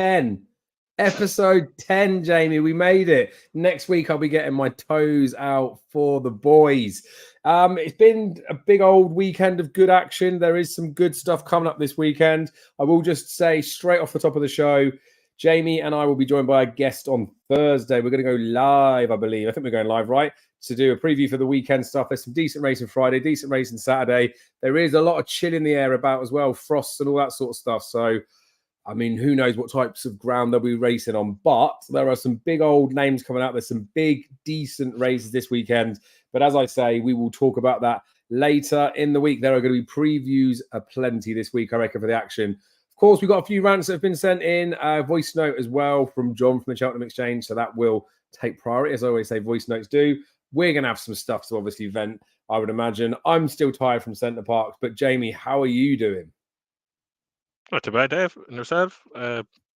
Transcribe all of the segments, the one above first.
10. Episode 10, Jamie. We made it. Next week, I'll be getting my toes out for the boys. It's been a big old weekend of good action. There is some good stuff coming up this weekend. I will just say straight off the top of the show, Jamie and I will be joined by a guest on Thursday. We're going to go live, I believe. I think we're going live, right? To do a preview for the weekend stuff. There's some decent racing Friday, decent racing Saturday. There is a lot of chill in the air about as well, frosts and all that sort of stuff. So, I mean, who knows what types of ground they'll be racing on. But there are some big old names coming out. There's some big, decent races this weekend. But as I say, we will talk about that later in the week. There are going to be previews aplenty this week, I reckon, for the action. Of course, we've got a few rants that have been sent in. A voice note as well from John from the Cheltenham Exchange. So that will take priority. As I always say, voice notes do. We're going to have some stuff to obviously vent, I would imagine. I'm still tired from Centre Parks. But Jamie, how are you doing? Not too bad, Dave. And yourself?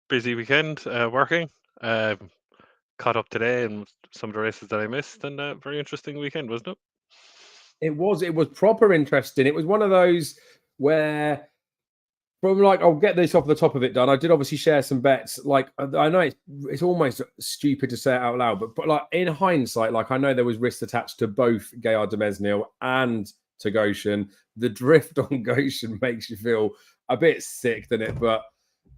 Busy weekend working. Caught up today and some of the races that I missed, and a very interesting weekend, wasn't it? It was proper interesting. It was one of those where, from like, I'll get this off the top of it done. I did obviously share some bets. Like, I know it's almost stupid to say it out loud, but like in hindsight, like I know there was risks attached to both Gaillard de Mesnil and to Goshen. The drift on Goshen makes you feel a bit sick, doesn't it? But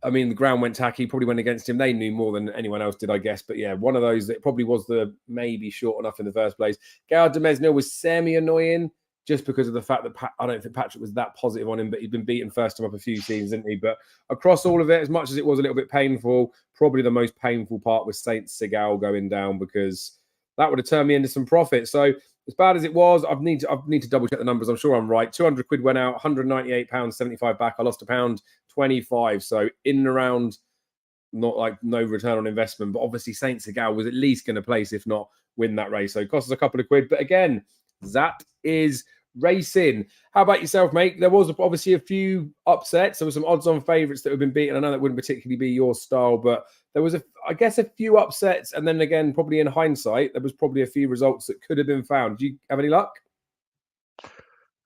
I mean, the ground went tacky, probably went against him. They knew more than anyone else did, I guess. But yeah, one of those that probably was the maybe short enough in the first place. Gaillard de Mesnil was semi-annoying just because of the fact that I don't think Patrick was that positive on him, but he'd been beaten first time up a few seasons, didn't he? But across all of it, as much as it was a little bit painful, probably the most painful part was Saint Segal going down, because that would have turned me into some profit. So as bad as it was, I need to double check the numbers. I'm sure I'm right. 200 quid went out, £198.75 back. I lost £1.25. So in and around, not like no return on investment. But obviously Saint Segal was at least going to place, if not win that race. So it cost us a couple of quid. But again, that is racing. How about yourself, mate? There was obviously a few upsets. There were some odds-on favourites that have been beaten. I know that wouldn't particularly be your style, but there was, I guess, a few upsets. And then again, probably in hindsight, there was probably a few results that could have been found. Do you have any luck?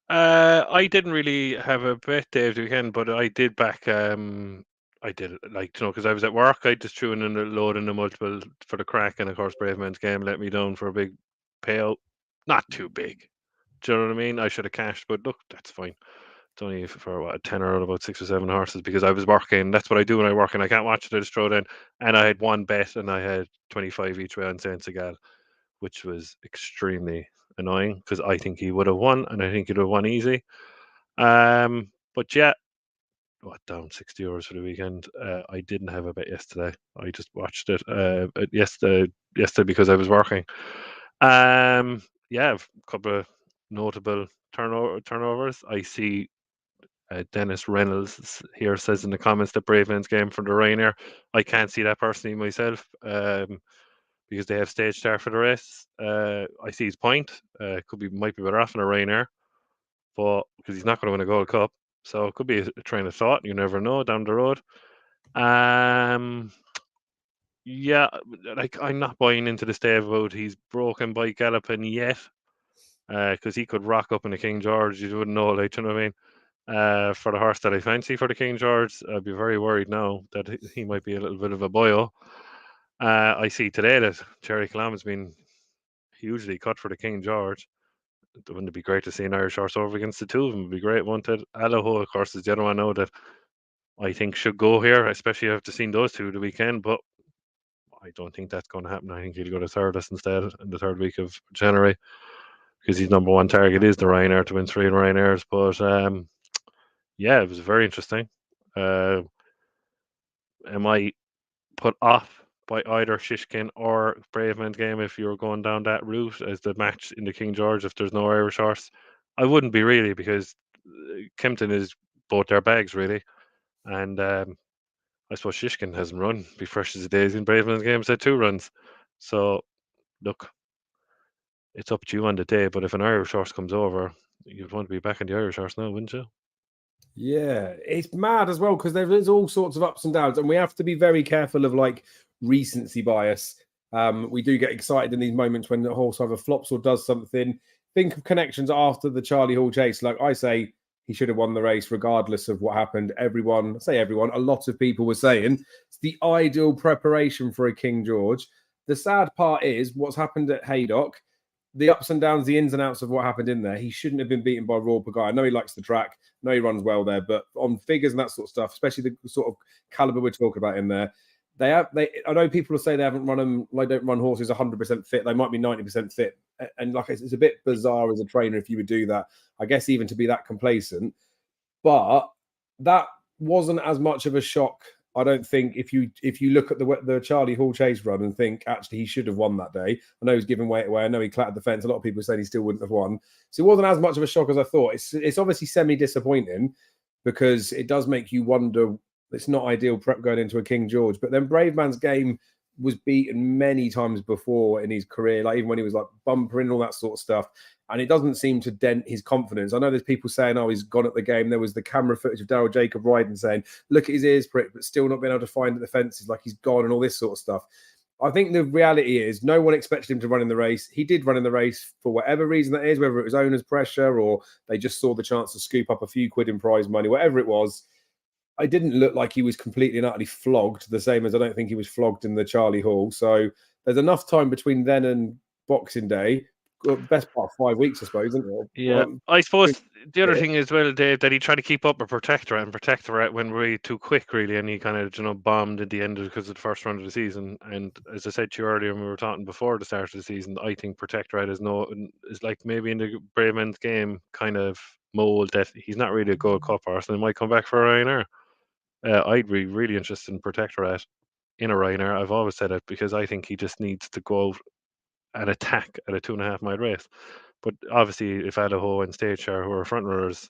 I didn't really have a bet, Dave, the weekend, but I did back. I did it, like, because I was at work. I just threw in a load in the multiple for the crack, and of course, Braveman's game let me down for a big payout. Not too big. Do you know what I mean? I should have cashed, but look, that's fine. It's only for a tenner on about 6 or 7 horses, because I was working. That's what I do when I work, and I can't watch it. I just throw it in. And I had one bet, and I had 25 each way on Saint Segal, which was extremely annoying because I think he would have won, and I think he'd have won easy. But yeah, down €60 for the weekend. I didn't have a bet yesterday. I just watched it yesterday because I was working. Yeah, a couple of notable turnovers. I see Dennis Reynolds here says in the comments that Braveman's game for the Ryanair. I can't see that personally myself, because they have stage start for the race. I see his point. Might be better off in a Ryanair, but because he's not going to win a Gold Cup, so it could be a train of thought. You never know down the road. Yeah, like, I'm not buying into the stay about he's broken by galloping yet, because he could rock up in the King George. You wouldn't know, like, you know what I mean? For the horse that I fancy for the King George, I'd be very worried now that he might be a little bit of a boyo. I see today that Cherry Calam has been hugely cut for the King George. Wouldn't it be great to see an Irish horse over against the two of them? It'd be great, wouldn't it? Allaho, of course, is the other one now that I think should go here, especially after seeing those two the weekend, but I don't think that's going to happen. I think he'll go to Thurdus instead in the third week of January, because his number one target is the Ryanair, to win 3 Ryanairs. But yeah, it was very interesting. Am I put off by either Shishkin or Braveman's game if you're going down that route as the match in the King George if there's no Irish horse? I wouldn't be, really, because Kempton is both their bags, really. And I suppose Shishkin hasn't run. Be fresh as a daisy in Braveman's game, said 2 runs. So, look, it's up to you on the day, but if an Irish horse comes over, you'd want to be back in the Irish horse now, wouldn't you? Yeah, it's mad as well, because there's all sorts of ups and downs, and we have to be very careful of like recency bias. We do get excited in these moments when the horse either flops or does something. Think of connections after the Charlie Hall chase. Like I say, he should have won the race regardless of what happened. A lot of people were saying it's the ideal preparation for a King George. The sad part is what's happened at Haydock, the ups and downs, the ins and outs of what happened in there. He shouldn't have been beaten by Royal Pagaya. I know he likes the track. I know he runs well there, but on figures and that sort of stuff, especially the sort of caliber we're talking about in there, I know people will say they haven't run them, like don't run horses 100% fit. They might be 90% fit. And like it's a bit bizarre as a trainer if you would do that, I guess, even to be that complacent. But that wasn't as much of a shock, I don't think, if you look at the Charlie Hall Chase run and think actually he should have won that day. I know he's giving weight away. I know he clattered the fence. A lot of people saying he still wouldn't have won. So it wasn't as much of a shock as I thought. It's obviously semi-disappointing because it does make you wonder. It's not ideal prep going into a King George. But then Brave Man's Game was beaten many times before in his career, like even when he was like bumpering and all that sort of stuff. And it doesn't seem to dent his confidence. I know there's people saying, oh, he's gone at the game. There was the camera footage of Daryl Jacob riding saying, look at his ears prick, but still not being able to find at the fences, like he's gone and all this sort of stuff. I think the reality is no one expected him to run in the race. He did run in the race for whatever reason that is, whether it was owner's pressure or they just saw the chance to scoop up a few quid in prize money, whatever it was. I didn't look like he was completely and utterly flogged, the same as I don't think he was flogged in the Charlie Hall. So there's enough time between then and Boxing Day. Best part of 5 weeks, I suppose, isn't it? Yeah, I suppose the other thing as well, Dave, that he tried to keep up a Protectorate, and Protectorate went way too quick, really, and he kind of, bombed at the end because of the first round of the season. And as I said to you earlier when we were talking before the start of the season, I think Protectorate is like maybe in the Brave Man's Game kind of mold that he's not really a Gold Cup horse, and he might come back for a Ryanair. I'd be really interested in Protectorate in a Ryanair. I've always said it because I think he just needs to go out and attack at a 2.5 mile race. But obviously, if Adaho and Stage Share, who are front runners,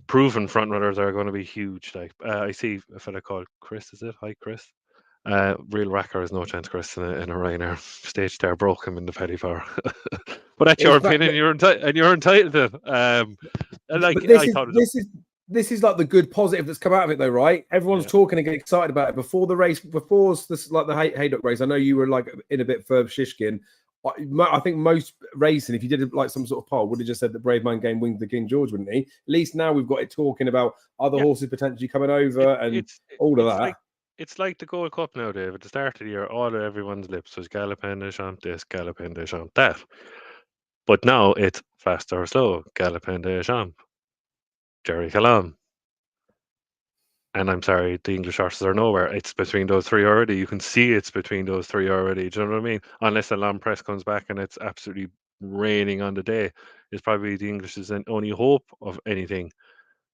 proven front runners, are going to be huge. Like I see a fella called Chris. Is it? Hi, Chris. Real Racker has no chance, Chris, in a Ryanair. Stage Star broke him in the Petty Power. But that's your opinion, you're entitled to it. This is like the good positive that's come out of it, though, right? Everyone's talking and getting excited about it before the race, before this, like the Haydock race. I know you were like in a bit for Shishkin. I think most racing, if you did like some sort of poll, would have just said that Brave Man Game wins the King George, wouldn't he? At least now we've got it talking about other horses potentially coming over all of that. It's like the Gold Cup now, Dave. At the start of the year, all of everyone's lips was Galopin des Champs this, Galopin des Champs that. But now it's fast or slow, Galopin des Champs, Jerry Calam. And I'm sorry, the English horses are nowhere. It's between those three already. You can see it's between those three already. Do you know what I mean? Unless the Lamb Press comes back and it's absolutely raining on the day, it's probably the English's only hope of anything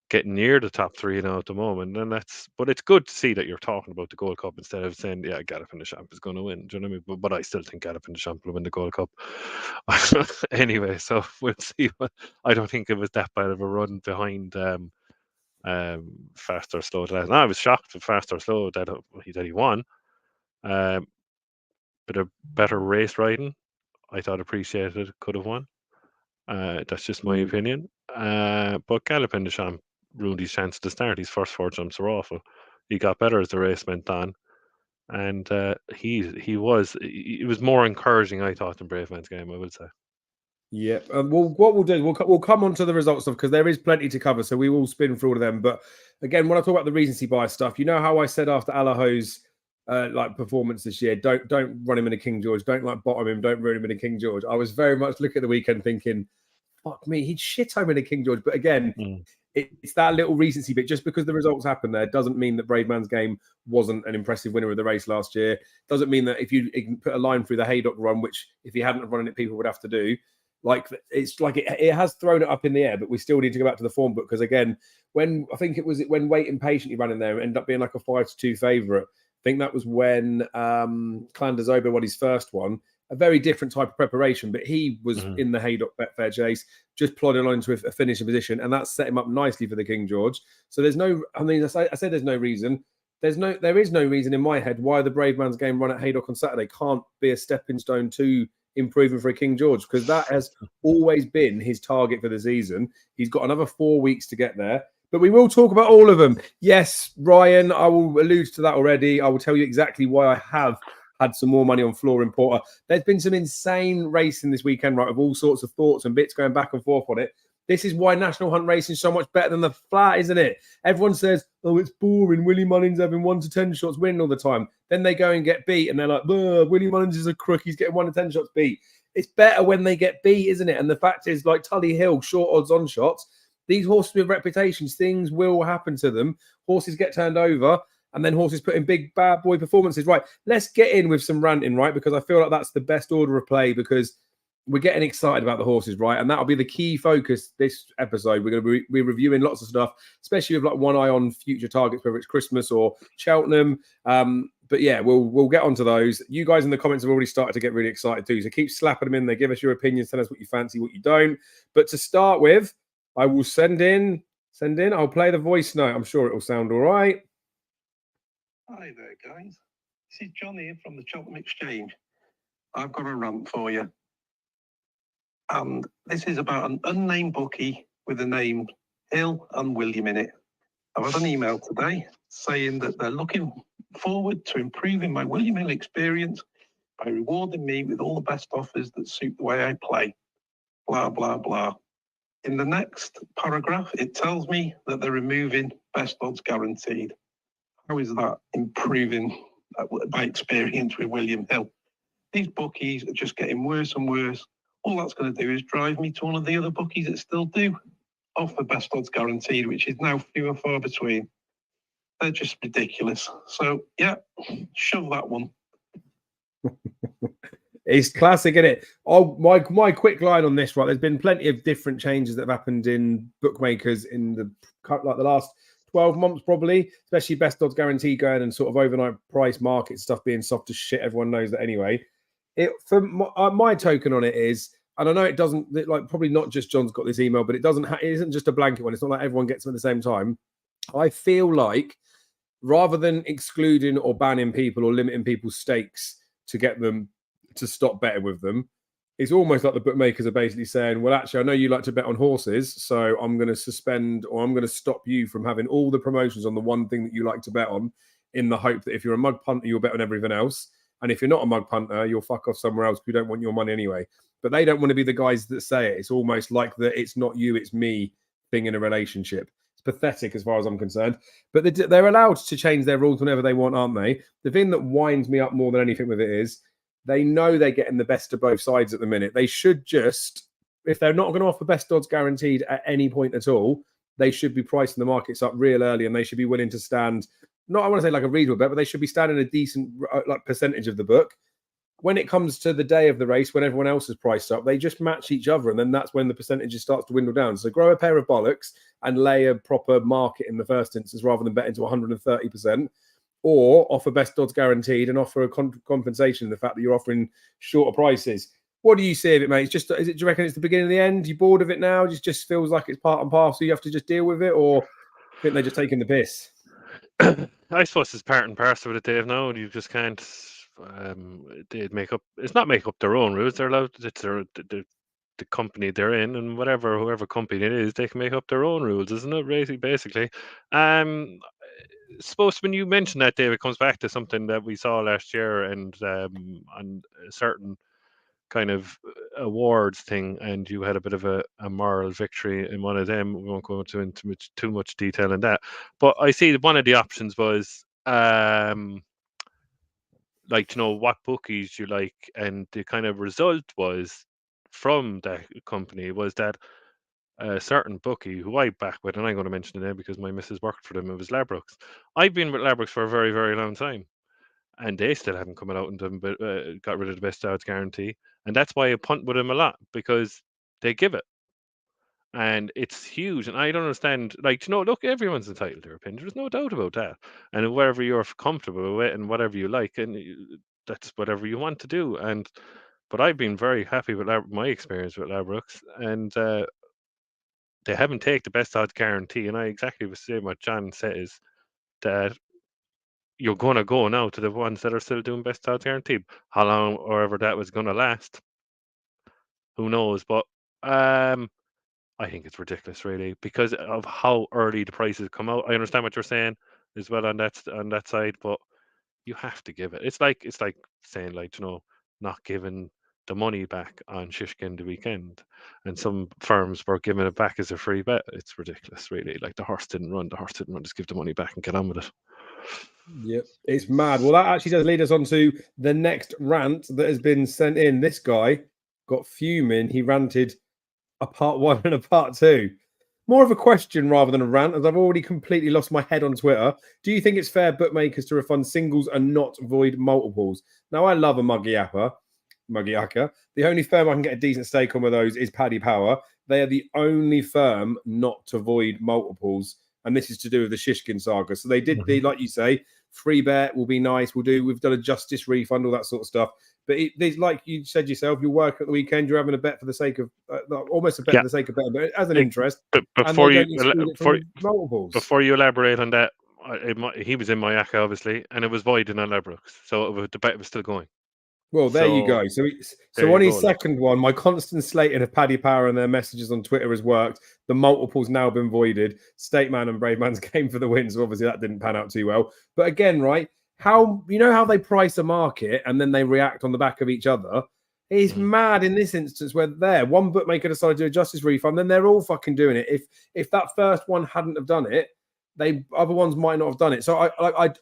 getting near the top three now at the moment. And but it's good to see that you're talking about the Gold Cup instead of saying, yeah, Galopin des Champs is going to win. Do you know what I mean? But I still think Galopin des Champs will win the Gold Cup. Anyway, so we'll see. I don't think it was that bad of a run behind Fast or Slow. I was shocked at Fast or Slow that he won. But a better race riding, I thought Appreciated could have won. That's just my opinion. But Galopin des Champs ruined his chance to start. His first 4 jumps were awful. He got better as the race went on, and it was more encouraging, I thought, than Brave Man's Game, I would say. Yeah. Well, what we'll do, we'll come on to the results stuff because there is plenty to cover. So we will spin through all of them. But again, when I talk about the recency bias stuff, you know how I said after Alaho's performance this year, don't run him in a King George, don't bottom him, don't run him in a King George. I was very much looking at the weekend thinking, fuck me, he'd shit home in a King George. But again, it's that little recency bit. Just because the results happened there doesn't mean that Brave Man's Game wasn't an impressive winner of the race last year. Doesn't mean that if you put a line through the Haydock run, which if he hadn't run it, people would have to do. It has thrown it up in the air, but we still need to go back to the form book because again, when Waiting Patiently ran in there and ended up being like a 5-2 favourite. I think that was when Clan des Ober won his first one. A very different type of preparation, but he was in the Haydock Betfair Chase, just plodding on to a finishing position, and that set him up nicely for the King George. So there's no, I mean, I said there's no reason. There is no reason in my head why the Brave Man's Game run at Haydock on Saturday can't be a stepping stone to improving for a King George, because that has always been his target for the season. He's got another 4 weeks to get there, but we will talk about all of them. Yes, Ryan, I will allude to that already. I will tell you exactly why I have had some more money on Flooring Porter. There's been some insane racing this weekend, right, of all sorts of thoughts and bits going back and forth on it. This is why National Hunt Racing is so much better than the flat, isn't it? Everyone says, oh, it's boring. Willie Mullins having 1 to 10 shots winning all the time. Then they go and get beat and they're like, Willie Mullins is a crook. He's getting 1 to 10 shots beat. It's better when they get beat, isn't it? And the fact is, like Tully Hill, short odds on shots. These horses with reputations, things will happen to them. Horses get turned over and then horses put in big bad boy performances. Right, let's get in with some ranting, right? Because I feel like that's the best order of play because we're getting excited about the horses, right? And that'll be the key focus this episode. We're going to be reviewing lots of stuff, especially with like one eye on future targets, whether it's Christmas or Cheltenham. But yeah, we'll get onto those. You guys in the comments have already started to get really excited too. So keep slapping them in there. Give us your opinions. Tell us what you fancy, what you don't. But to start with, I will send in. I'll play the voice note. I'm sure it will sound all right. Hi there, guys. This is John here from the Cheltenham Exchange. I've got a rant for you. And this is about an unnamed bookie with the name Hill and William in it. I've had an email today saying that they're looking forward to improving my William Hill experience by rewarding me with all the best offers that suit the way I play. Blah, blah, blah. In the next paragraph, it tells me that they're removing best odds guaranteed. How is that improving my experience with William Hill? These bookies are just getting worse and worse. All that's going to do is drive me to one of the other bookies that still do offer best odds guaranteed, which is now few and far between. They're just ridiculous. So, yeah, shove that one. It's classic, isn't it? Oh, my quick line on this, right? There's been plenty of different changes that have happened in bookmakers in the last 12 months, probably, especially best odds guarantee going and sort of overnight price market stuff being soft as shit. Everyone knows that anyway. For my token on it is, and I know it doesn't, like, probably not just John's got this email, but it isn't just a blanket one. It's not like everyone gets them at the same time. I feel like rather than excluding or banning people or limiting people's stakes to get them to stop betting with them, it's almost like the bookmakers are basically saying, well, actually, I know you like to bet on horses, so I'm going to suspend or I'm going to stop you from having all the promotions on the one thing that you like to bet on, in the hope that if you're a mug punter, you'll bet on everything else. And if you're not a mug punter, you'll fuck off somewhere else because you don't want your money anyway. But they don't want to be the guys that say it. It's almost like the it's not you, it's me thing in a relationship. It's pathetic as far as I'm concerned. But they're allowed to change their rules whenever they want, aren't they? The thing that winds me up more than anything with it is they know they're getting the best of both sides at the minute. They should just, if they're not going to offer best odds guaranteed at any point at all, they should be pricing the markets up real early and they should be willing to stand, not I want to say like a reasonable bet, but they should be standing a decent like percentage of the book. When it comes to the day of the race, when everyone else is priced up, they just match each other. And then that's when the percentages starts to dwindle down. So grow a pair of bollocks and lay a proper market in the first instance rather than betting to 130%. Or offer best odds guaranteed and offer a compensation in the fact that you're offering shorter prices. What do you see of it, mate? Do you reckon it's the beginning of the end? You bored of it now? It just feels like it's part and parcel. You have to just deal with it, or do you think they're just taking the piss? I suppose it's part and parcel with it, Dave. No, you just can't. They'd make up. It's not make up their own rules. They're allowed. It's the company they're in, and whoever company it is, they can make up their own rules, isn't it? Really, basically. Suppose when you mention that, Dave, it comes back to something that we saw last year, and on a certain kind of awards thing, and you had a bit of a moral victory in one of them. We won't go into too much detail in that, but I see that one of the options was like, you know, what bookies you like, and the kind of result was from that company was that a certain bookie who I back with, and I'm going to mention the name because my missus worked for them, it was Labrooks. I've been with Labrooks for a very, very long time, and they still haven't come out and done, but got rid of the best odds guarantee. And that's why I punt with them a lot, because they give it. And it's huge. And I don't understand, like, you know, look, everyone's entitled to their opinion. There's no doubt about that. And whatever you're comfortable with and whatever you like, and that's whatever you want to do. But I've been very happy with my experience with Labrooks, and they haven't taken the best odds guarantee. And I exactly was saying what John says, that you're going to go now to the ones that are still doing best odds guaranteed. How long or ever that was going to last, who knows? But I think it's ridiculous, really, because of how early the prices come out. I understand what you're saying as well on that side, but you have to give it. It's like saying, like, you know, not giving the money back on Shishkin the weekend, and some firms were giving it back as a free bet. It's ridiculous, really. Like, the horse didn't run. Just give the money back and get on with it. Yep, it's mad. Well, that actually does lead us on to the next rant that has been sent in. This guy got fuming. He ranted a part 1 and a part 2. More of a question rather than a rant, as I've already completely lost my head on Twitter. Do you think it's fair bookmakers to refund singles and not void multiples? Now, I love a muggy apper. The only firm I can get a decent stake on with those is Paddy Power. They are the only firm not to void multiples, and this is to do with the Shishkin saga. So they did the, like you say, free bet will be nice. We've done a justice refund, all that sort of stuff. But like you said yourself, you work at the weekend, you're having a bet for the sake of almost a bet for the sake of betting, but as an interest. But before you elaborate on that, he was in my ACA, obviously, and it was void in Ladbrokes, so the bet was still going. Well, there you go. So on his second one, my constant slating of Paddy Power and their messages on Twitter has worked. The multiple's now been voided. Stateman and Brave Man's came for the win, so obviously that didn't pan out too well. But again, right, how they price a market and then they react on the back of each other? It's mad in this instance where one bookmaker decided to do a justice refund, then they're all fucking doing it. If that first one hadn't have done it, other ones might not have done it. So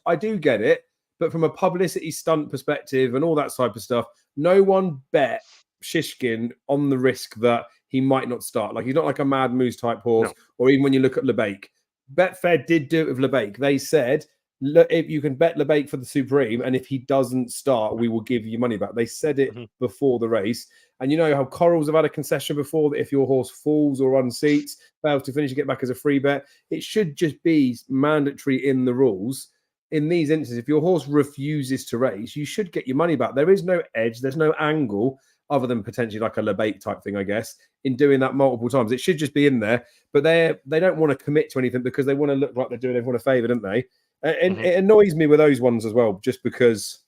I do get it. But from a publicity stunt perspective and all that type of stuff, no one bet Shishkin on the risk that he might not start. Like, he's not like a Mad Moose type horse, or even when you look at Lebeek. Betfair did do it with Lebeek. They said, look, if you can bet Lebeek for the Supreme, and if he doesn't start, we will give you money back. They said it before the race. And you know how Corals have had a concession before that if your horse falls or unseats, fails to finish, you get back as a free bet. It should just be mandatory in the rules. In these instances, if your horse refuses to race, you should get your money back. There is no edge, there's no angle other than potentially like a Lebeek type thing, I guess, in doing that multiple times. It should just be in there, but they don't want to commit to anything because they want to look like they're doing everyone a favour, don't they? And it annoys me with those ones as well, just because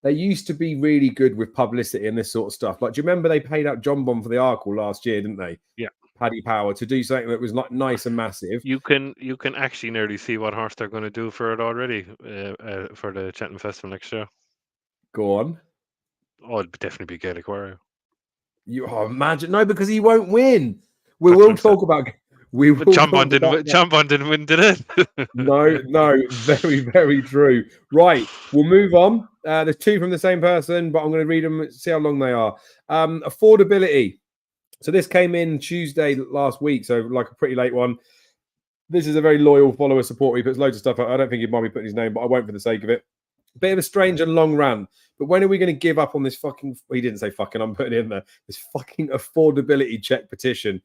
they used to be really good with publicity and this sort of stuff. Like, do you remember they paid out John Bond for the Arkle last year, didn't they? Yeah. Paddy Power, to do something that was like nice and massive. You can actually nearly see what horse they're going to do for it already for the Cheltenham Festival next year. Go on. Oh, it'd definitely be Gaelic Warrior. Imagine because he won't win. We will talk about. John Bond didn't win, did it? No, very, very true. Right, we'll move on. There's two from the same person, but I'm going to read them, see how long they are. Affordability. So this came in Tuesday last week, so like a pretty late one. This is a very loyal follower support. He puts loads of stuff out. I don't think he'd mind me putting his name, but I won't for the sake of it. Bit of a strange and long rant. But when are we going to give up on this fucking... Well, he didn't say fucking, I'm putting it in there. This fucking affordability check petition.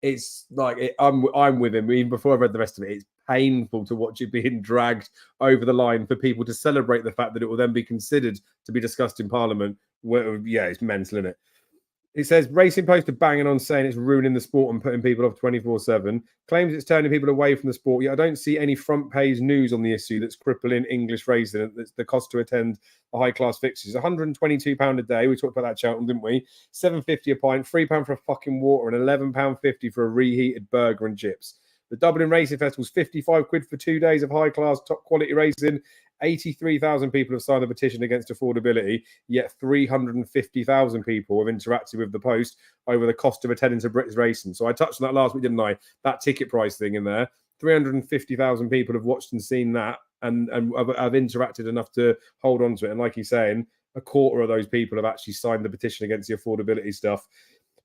It's like, I'm with him. Even before I've read the rest of it, it's painful to watch it being dragged over the line for people to celebrate the fact that it will then be considered to be discussed in Parliament. Well, yeah, it's mental, isn't it? It says, Racing Post are banging on saying it's ruining the sport and putting people off 24/7. Claims it's turning people away from the sport. Yet I don't see any front page news on the issue that's crippling English racing. That's the cost to attend the high-class fixtures. £122 a day. We talked about that, Cheltenham, didn't we? £7.50 a pint, £3 for a fucking water, and £11.50 for a reheated burger and chips. The Dublin Racing Festival's 55 quid for 2 days of high-class, top-quality racing. 83,000 people have signed the petition against affordability, yet 350,000 people have interacted with the post over the cost of attending to British racing. So I touched on that last week, didn't I? That ticket price thing in there. 350,000 people have watched and seen that and have interacted enough to hold on to it. And like he's saying, a quarter of those people have actually signed the petition against the affordability stuff.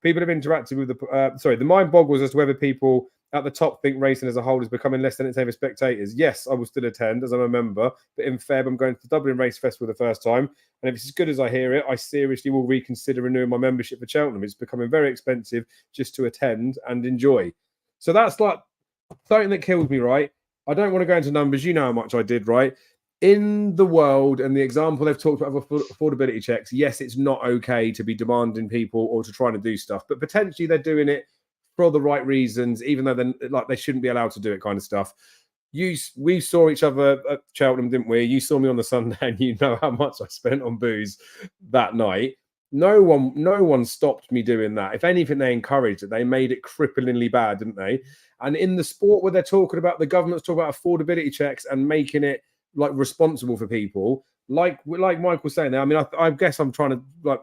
People have interacted with the mind boggles as to whether people at the top think racing as a whole is becoming less entertaining for spectators. Yes, I will still attend as I'm a member, but in Feb, I'm going to the Dublin Race Festival the first time. And if it's as good as I hear it, I seriously will reconsider renewing my membership for Cheltenham. It's becoming very expensive just to attend and enjoy. So that's like something that kills me, right? I don't want to go into numbers. You know how much I did, right? In the world and the example they've talked about affordability checks, yes, it's not okay to be demanding people or to try to do stuff, but potentially they're doing it for the right reasons, even though they shouldn't be allowed to do it, kind of stuff. We saw each other at Cheltenham, didn't we? You saw me on the Sunday, and you know how much I spent on booze that night. No one stopped me doing that. If anything, they encouraged it. They made it cripplingly bad, didn't they? And in the sport where they're talking about, the government's talking about affordability checks and making it like responsible for people, like Michael's saying there, I mean, I guess I'm trying to like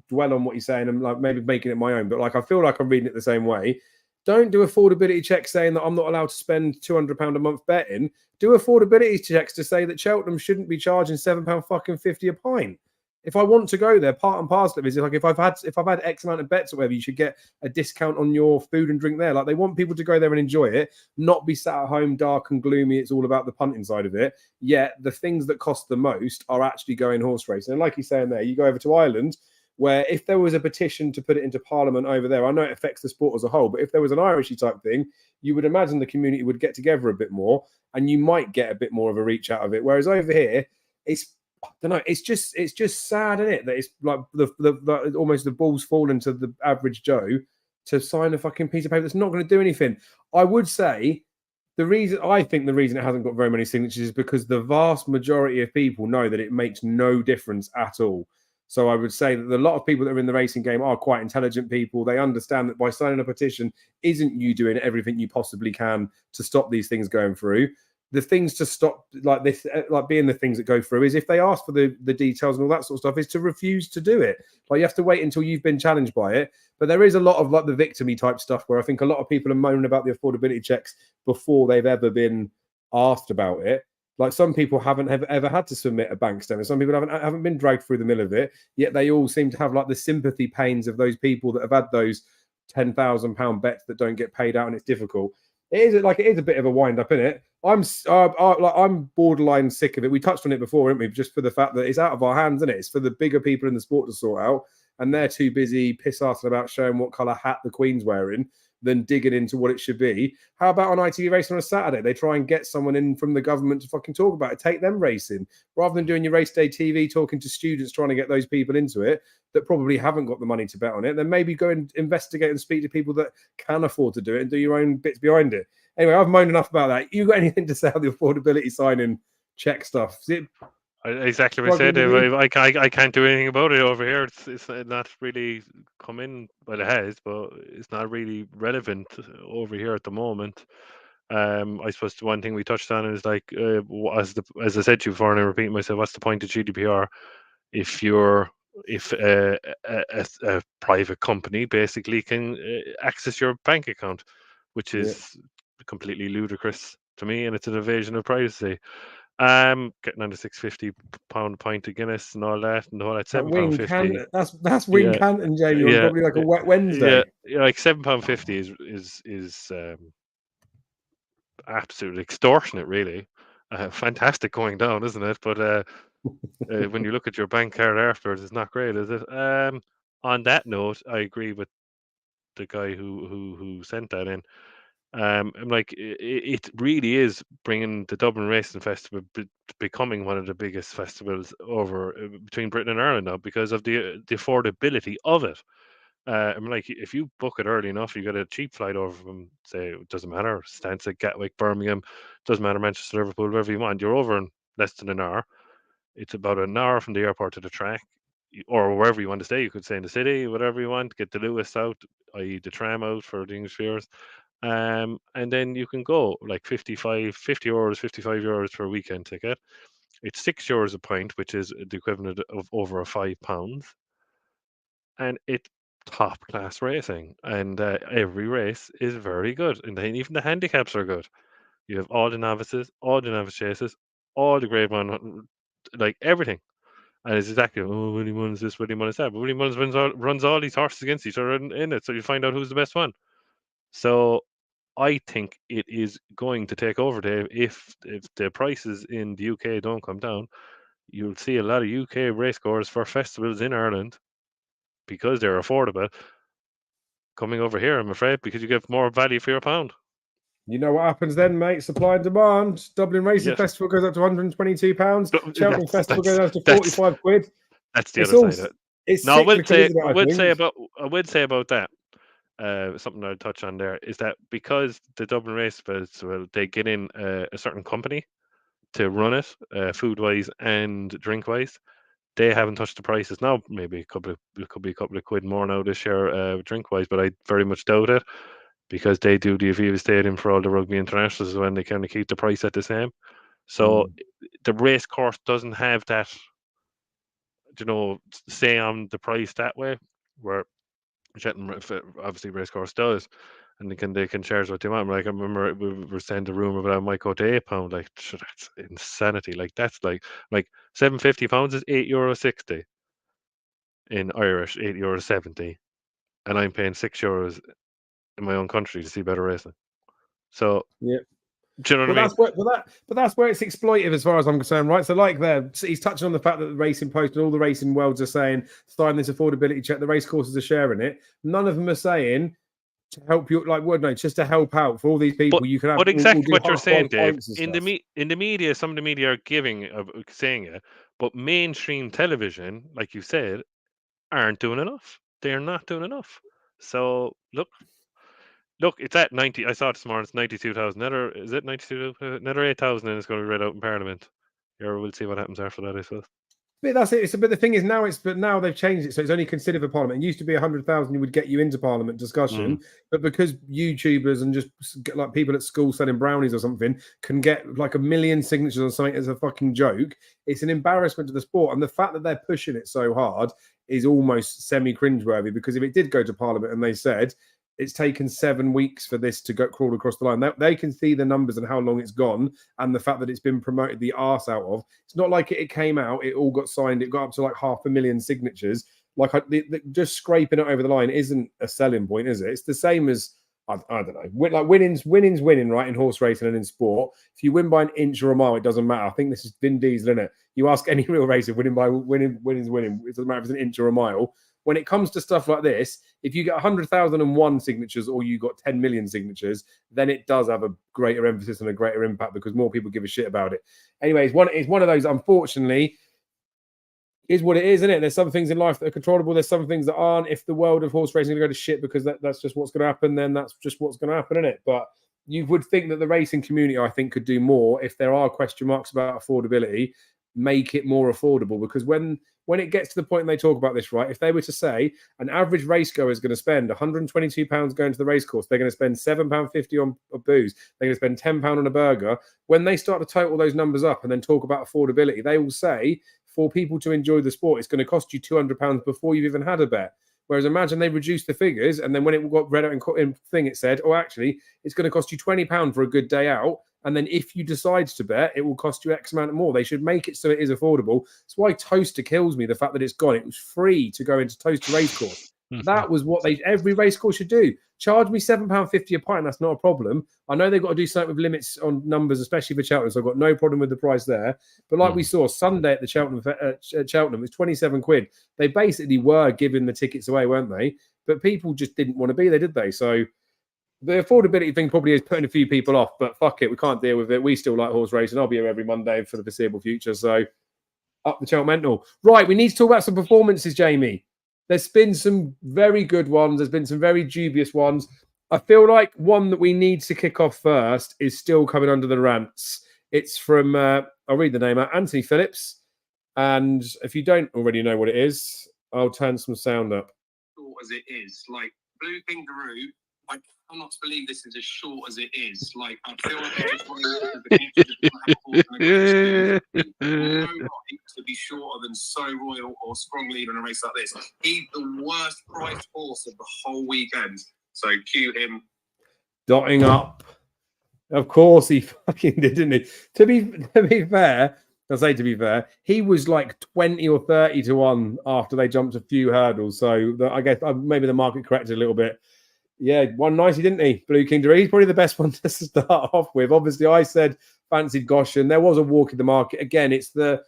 dwell on what he's saying and like maybe making it my own, but like I feel like I'm reading it the same way. Don't do affordability checks saying that I'm not allowed to spend £200 a month betting. Do affordability checks to say that Cheltenham shouldn't be charging £7.50 a pint. If I want to go there, part and parcel of it is like if I've had X amount of bets or whatever, you should get a discount on your food and drink there. Like they want people to go there and enjoy it, not be sat at home dark and gloomy. It's all about the punting side of it. Yet the things that cost the most are actually going horse racing. And like he's saying there, you go over to Ireland, where if there was a petition to put it into Parliament over there, I know it affects the sport as a whole, but if there was an Irishy type thing, you would imagine the community would get together a bit more and you might get a bit more of a reach out of it. Whereas over here, it's, I don't know, it's just sad, isn't it? That it's like the almost the balls falling to the average Joe to sign a fucking piece of paper that's not going to do anything. I would say the reason it hasn't got very many signatures is because the vast majority of people know that it makes no difference at all. So I would say that a lot of people that are in the racing game are quite intelligent people. They understand that by signing a petition isn't you doing everything you possibly can to stop these things going through. The things to stop like this, like being the things that go through, is if they ask for the details and all that sort of stuff, is to refuse to do it. Like you have to wait until you've been challenged by it. But there is a lot of like the victimy type stuff where I think a lot of people are moaning about the affordability checks before they've ever been asked about it. Like some people haven't ever had to submit a bank statement. Some people haven't been dragged through the middle of it. Yet they all seem to have like the sympathy pains of those people that have had those £10,000 bets that don't get paid out, and it's difficult. It is a bit of a wind up, isn't it? I'm borderline sick of it. We touched on it before, didn't we? Just for the fact that it's out of our hands, isn't it? It's for the bigger people in the sport to sort out, and they're too busy piss-assing about showing what colour hat the Queen's wearing than digging into what it should be. How about on ITV Racing on a Saturday? They try and get someone in from the government to fucking talk about it. Take them racing. Rather than doing your race day TV, talking to students, trying to get those people into it that probably haven't got the money to bet on it, then maybe go and investigate and speak to people that can afford to do it and do your own bits behind it. Anyway, I've moaned enough about that. You got anything to say on the affordability signing check stuff? Exactly what I said. I can't do anything about it over here. It's not really come in. Well, it has, but it's not really relevant over here at the moment. I suppose the one thing we touched on is like, as I said to you before, and I repeat myself, what's the point of GDPR if a private company basically can access your bank account, which is completely ludicrous to me, and it's an invasion of privacy. Getting on the £650 a pint of Guinness and all that, and all that £7.50. That's Wing Canton, Jamie. On probably like a wet Wednesday. Yeah, like £7.50 is absolutely extortionate, really. Fantastic going down, isn't it? But when you look at your bank card afterwards, it's not great, is it? On that note, I agree with the guy who sent that in. I'm like, it really is bringing the Dublin Racing Festival becoming one of the biggest festivals over between Britain and Ireland now because of the affordability of it. I'm like, if you book it early enough, you get a cheap flight over from, say, it doesn't matter, Stansted, Gatwick, Birmingham, doesn't matter, Manchester, Liverpool, wherever you want. You're over in less than an hour. It's about an hour from the airport to the track, or wherever you want to stay. You could stay in the city, whatever you want. Get the Lewis out, i.e. the tram out for the English viewers. And then you can go like €55 for a weekend ticket. It's €6 a pint, which is the equivalent of over £5, and it's top class racing. And every race is very good, and then even the handicaps are good. You have all the novices, all the novice chases, all the grade one, like everything. And it's exactly, Willie Mullins this, Willie Mullins that. But Willie Mullins runs all these horses against each other in it, so you find out who's the best one. So I think it is going to take over, Dave. If the prices in the UK don't come down, you'll see a lot of UK racegoers for festivals in Ireland because they're affordable coming over here, I'm afraid, because you get more value for your pound. You know what happens then, mate? Supply and demand. Dublin Racing Festival goes up to £122. Cheltenham Festival goes up to £45. That's the other side of it. It's I would say about that. Something I'd touch on there is that because the Dublin Race Festival, they get in a certain company to run it, food wise and drink wise. They haven't touched the prices now. Maybe it could be a couple of quid more now this year, drink wise, but I very much doubt it because they do the Aviva Stadium for all the rugby internationals when they kind of keep the price at the same. So the race course doesn't have that, say on the price that way, where Cheltenham obviously race course does, and they can charge what they want. Like I remember we were saying the rumor about might go to £8. Like that's insanity. Like that's like £750 is €8.60 in Irish, €8.70, and I'm paying €6 in my own country to see better racing. So yeah. Do you know what I mean? But that's where it's exploitative as far as I'm concerned, right? So like he's touching on the fact that the Racing Post and all the racing worlds are saying, sign this affordability check, the race courses are sharing it. None of them are saying to help you, just to help out for all these people. You can have. But exactly we'll what you're saying, Dave. In the media, some of the media are saying it, but mainstream television, like you said, aren't doing enough. They're not doing enough. So look, it's at 90. I saw it this morning. It's 92,000. Is it 92? Another 8,000, and it's going to be read out in Parliament. We'll see what happens after that, I suppose. But that's it. But the thing is, now they've changed it, so it's only considered for Parliament. It used to be 100,000 would get you into Parliament discussion, but because YouTubers and just like people at school selling brownies or something can get like 1 million signatures on something as a fucking joke, it's an embarrassment to the sport. And the fact that they're pushing it so hard is almost semi-cringeworthy, because if it did go to Parliament and they said it's taken 7 weeks for this to crawl across the line, they can see the numbers and how long it's gone, and the fact that it's been promoted the arse out of. It's not like it came out, it all got signed, it got up to like 500,000 signatures. Like just scraping it over the line isn't a selling point, is it? It's the same as I don't know. Like winning's winning, right? In horse racing and in sport, if you win by an inch or a mile, it doesn't matter. I think this is Vin Diesel, isn't it? You ask any real racer, winning's winning. It doesn't matter if it's an inch or a mile. When it comes to stuff like this, if you get 100,001 signatures or you got 10 million signatures, then it does have a greater emphasis and a greater impact because more people give a shit about it. Anyways, it's one of those, unfortunately, is what it is, isn't it? There's some things in life that are controllable. There's some things that aren't. If the world of horse racing is going to go to shit because that's just what's going to happen, then that's just what's going to happen, isn't it? But you would think that the racing community, I think, could do more if there are question marks about affordability. Make it more affordable, because when it gets to the point and they talk about this, right, if they were to say an average race goer is going to spend £122 going to the race course, they're going to spend £7.50 on booze, they're going to spend £10 on a burger. When they start to total those numbers up and then talk about affordability, they will say for people to enjoy the sport, it's going to cost you £200 before you've even had a bet. Whereas imagine they reduced the figures, and then when it got read out in thing, it said, oh, actually, it's going to cost you £20 for a good day out. And then if you decide to bet, it will cost you X amount more. They should make it so it is affordable. That's why Toaster kills me, the fact that it's gone. It was free to go into Toaster Racecourse. That was what every racecourse should do. Charge me £7.50 a pint. That's not a problem. I know they've got to do something with limits on numbers, especially for Cheltenham. So I've got no problem with the price there. But like we saw Sunday at the Cheltenham, it was 27 quid. They basically were giving the tickets away, weren't they? But people just didn't want to be there, did they? So the affordability thing probably is putting a few people off, but fuck it, we can't deal with it. We still like horse racing. I'll be here every Monday for the foreseeable future. So up the Cheltenham. Right, we need to talk about some performances, Jamie. There's been some very good ones. There's been some very dubious ones. I feel like one that we need to kick off first is still coming under the rants. It's from, I'll read the name out, Anthony Phillips. And if you don't already know what it is, I'll turn some sound up. As it is, like Blue Kangaroo, I cannot believe this is as short as it is. Like, I feel like it's just one of the no right to be shorter than So Royal or Strong Leader in a race like this. He's the worst priced horse of the whole weekend. So cue him. Dotting up. Of course he fucking did, didn't he? To be fair, I say to be fair, he was like 20 or 30 to 1 after they jumped a few hurdles. So I guess maybe the market corrected a little bit. Yeah, won nicely, didn't he? Blue King. He's probably the best one to start off with. Obviously, I said fancied Goshen. There was a walk in the market. Again, it's the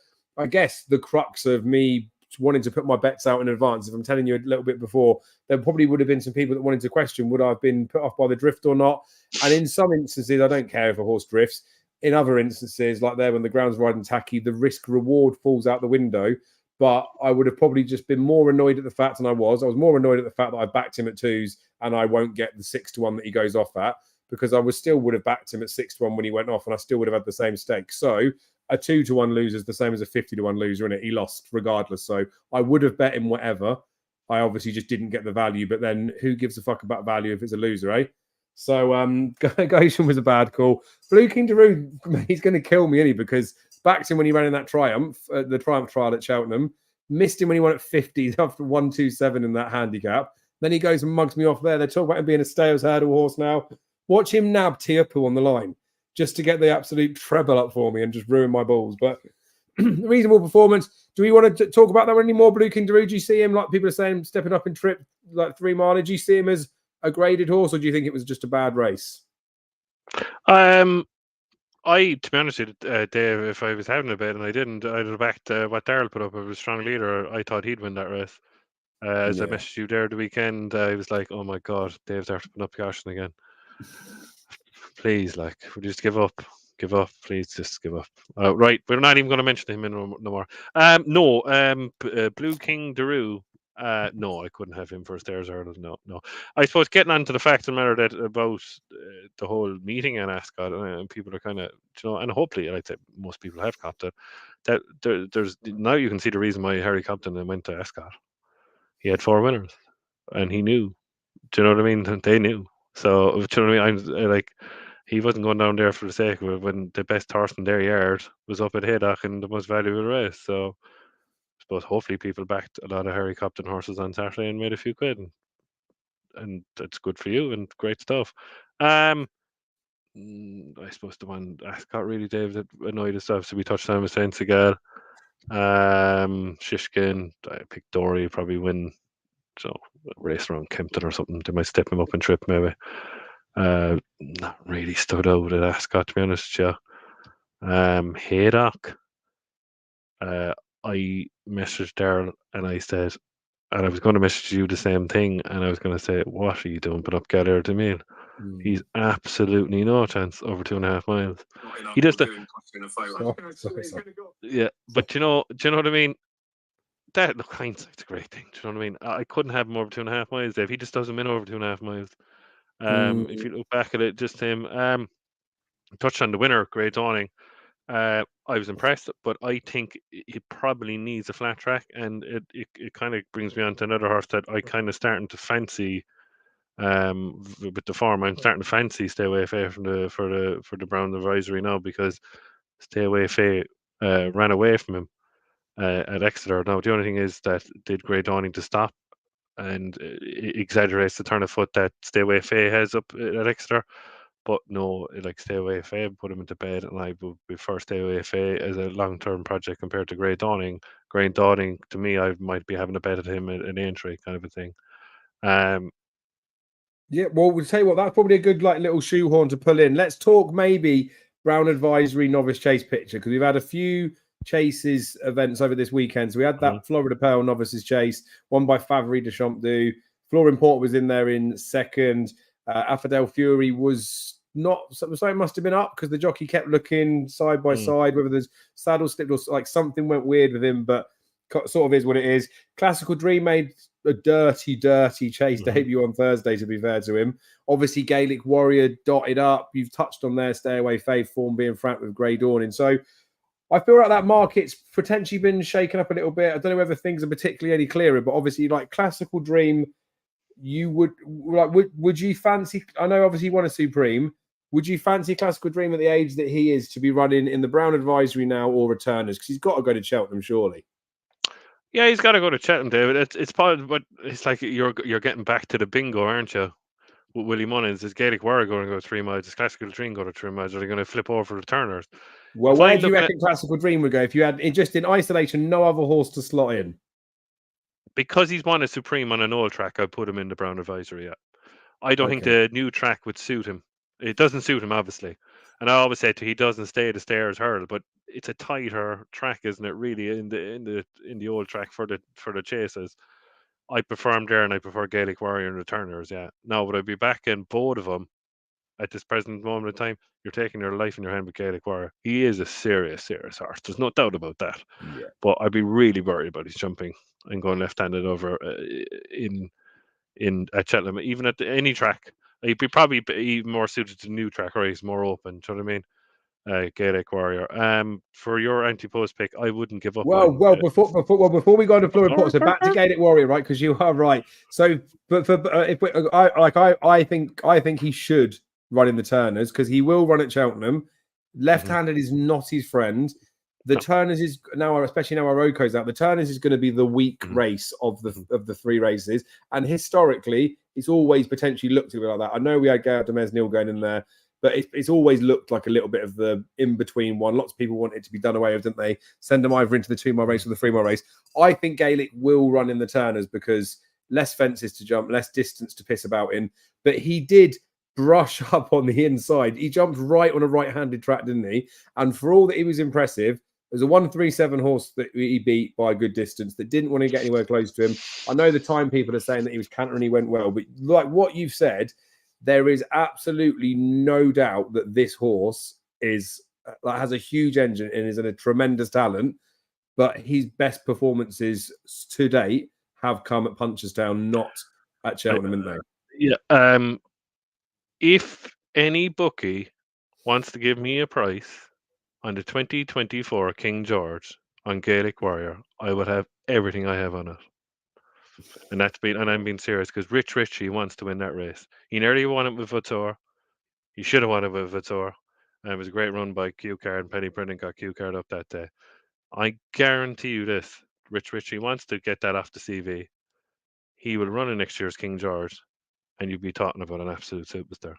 crux of me wanting to put my bets out in advance. If I'm telling you a little bit before, there probably would have been some people that wanted to question, would I have been put off by the drift or not? And in some instances, I don't care if a horse drifts. In other instances, like there when the ground's riding tacky, the risk-reward falls out the window. But I would have probably just been more annoyed at the fact, and I was more annoyed at the fact that I backed him at 2s and I won't get the 6 to 1 that he goes off at, because I would have backed him at 6 to 1 when he went off, and I still would have had the same stake. So a 2 to 1 loser is the same as a 50 to 1 loser, isn't it? He lost regardless. So I would have bet him whatever. I obviously just didn't get the value, but then who gives a fuck about value if it's a loser, eh? So Goshen was a bad call. Blue King Daru, he's going to kill me, isn't he? Because backed him when he ran in that Triumph, the Triumph trial at Cheltenham. Missed him when he won at 50 after 127 in that handicap. Then he goes and mugs me off there. They're talking about him being a Stales hurdle horse now. Watch him nab Tiapu on the line just to get the absolute treble up for me and just ruin my balls. But reasonable performance. Do we want to talk about that one anymore? Blue King Daru, do you see him, like people are saying, stepping up in trip, like 3 mileage? Do you see him as a graded horse, or do you think it was just a bad race? To be honest with you, Dave, if I was having a bet and I didn't, I'd have backed what Darrell put up. It was a strong leader. I thought he'd win that race. As I messaged you there the weekend, I was like, oh my God, Dave's after putting up caution again. Please, like, would you just give up? Give up, please, just give up. Right, we're not even going to mention him no more. Blue King Daru. No, I couldn't have him for a Stairs Hurdle. No. I suppose getting on to the fact of the matter that about the whole meeting in Ascot, and people are kind of, and hopefully, I'd say most people have caught it. That there's now you can see the reason why Harry Compton went to Ascot. He had 4 winners, and he knew. Do you know what I mean? They knew. So, do you know what I mean? I'm like, he wasn't going down there for the sake of it when the best horse in their yard was up at Haydock in the most valuable race. So, I suppose hopefully people backed a lot of Harry Compton horses on Saturday and made a few quid, and that's good for you and great stuff. I suppose the one Ascot really, Dave, that annoyed us stuff. So we touched on with Saint Segal. Shishkin, I picked Dory, probably win. So race around Kempton or something. They might step him up and trip maybe. Not really stood out at Ascot, to be honest. Yeah. Haydock. I messaged Darrell and I said, and I was going to message you the same thing, and I was going to say, what are you doing? Put up Gallagher to me. He's absolutely no chance over 2.5 miles. He does the. Yeah, but do you know what I mean? That look, hindsight's a great thing. Do you know what I mean? I couldn't have him over 2.5 miles, Dave. He just doesn't win over 2.5 miles. If you look back at it, just him. Touched on the winner, Great Dawning. I was impressed, but I think he probably needs a flat track, and it kind of brings me on to another horse that I kind of starting to fancy. With the form, I'm starting to fancy Stay Away Faye for the Brown Advisory now, because Stay Away Faye ran away from him at Exeter. Now the only thing is that did Grey Dawning to stop, and it exaggerates the turn of foot that Stay Away Faye has up at Exeter. But no, like Stay Away Faye, put him into bed, and I would prefer Stay Away Faye as a long-term project compared to Grey Dawning. Grey Dawning, to me, I might be having a bet at him at an entry kind of a thing. Yeah, well, we'll tell you what, that's probably a good like little shoehorn to pull in. Let's talk maybe Brown Advisory Novice Chase picture, because we've had a few chases events over this weekend. So we had that Florida Pearl Novices Chase, won by Favre de Champdou. Florin Port was in there in second. Affordability Fury was not, something must have been up because the jockey kept looking side by side, whether there's saddle slipped or like something went weird with him, but sort of is what it is. Classical Dream made a dirty chase debut on Thursday, to be fair to him. Obviously, Gaelic Warrior dotted up. You've touched on their Stay Away Faith form being frank with Grey Dawning. So I feel like that market's potentially been shaken up a little bit. I don't know whether things are particularly any clearer, but obviously, like Classical Dream, you would you fancy? I know obviously you want a Supreme. Would you fancy Classical Dream at the age that he is to be running in the Brown Advisory now or returners? Because he's got to go to Cheltenham, surely. Yeah, he's got to go to Cheltenham, David. It's part, but it's like you're getting back to the bingo, aren't you? With Willie Mullins, is Gaelic Warrior going to go 3 miles? Is Classical Dream going to 3 miles? Are they going to flip over the Turners? Well, where do you reckon Classical Dream would go if you had just in isolation no other horse to slot in? Because he's won a Supreme on an old track, I put him in the Brown Advisory. Yeah, I don't think the new track would suit him. It doesn't suit him, obviously. And I always say he doesn't stay the Stairs Hurdle, but it's a tighter track, isn't it? Really, in the old track for the chases. I prefer him there, and I prefer Gaelic Warrior and Returners. Yeah. Now, would I be back in both of them at this present moment in time? You're taking your life in your hand with Gaelic Warrior. He is a serious horse. There's no doubt about that. Yeah. But I'd be really worried about his jumping and going left-handed over at Cheltenham, even at any track. He'd be probably even more suited to new track, or he's more open. Do you know what I mean? Gaelic Warrior. For your anti-post pick, I wouldn't give up. Well, before we go on to Florida Port, so back to Gaelic Warrior, right? Because you are right. So, but I think he should run in the Turners because he will run at Cheltenham. Left-handed is not his friend. The No. Turners is now, especially now Aroko's out, the Turners is going to be the weak Mhm. race of the three races. And historically, it's always potentially looked a bit like that. I know we had Gael de Mesnil going in there, but it's always looked like a little bit of the in-between one. Lots of people want it to be done away with, didn't they? Send them either into the 2 mile race or the 3 mile race. I think Gaelic will run in the Turners because less fences to jump, less distance to piss about in. But he did brush up on the inside. He jumped right on a right-handed track, didn't he? And for all that he was impressive, there's a 137 horse that he beat by a good distance that didn't want to get anywhere close to him. I know the time people are saying that he was cantering and he went well, but like what you've said, there is absolutely no doubt that this horse is has a huge engine and is a tremendous talent. But his best performances to date have come at Punchestown, not at Cheltenham, haven't they? Yeah. If any bookie wants to give me a price on the 2024 King George on Gaelic Warrior, I would have everything I have on it. And I'm being serious because Rich Ritchie wants to win that race. He nearly won it with Vautour. He should have won it with Vautour. And it was a great run by Q Card, and Penny Brennan got Q Card up that day. I guarantee you this: Rich Ritchie wants to get that off the CV. He will run in next year's King George, and you'd be talking about an absolute superstar.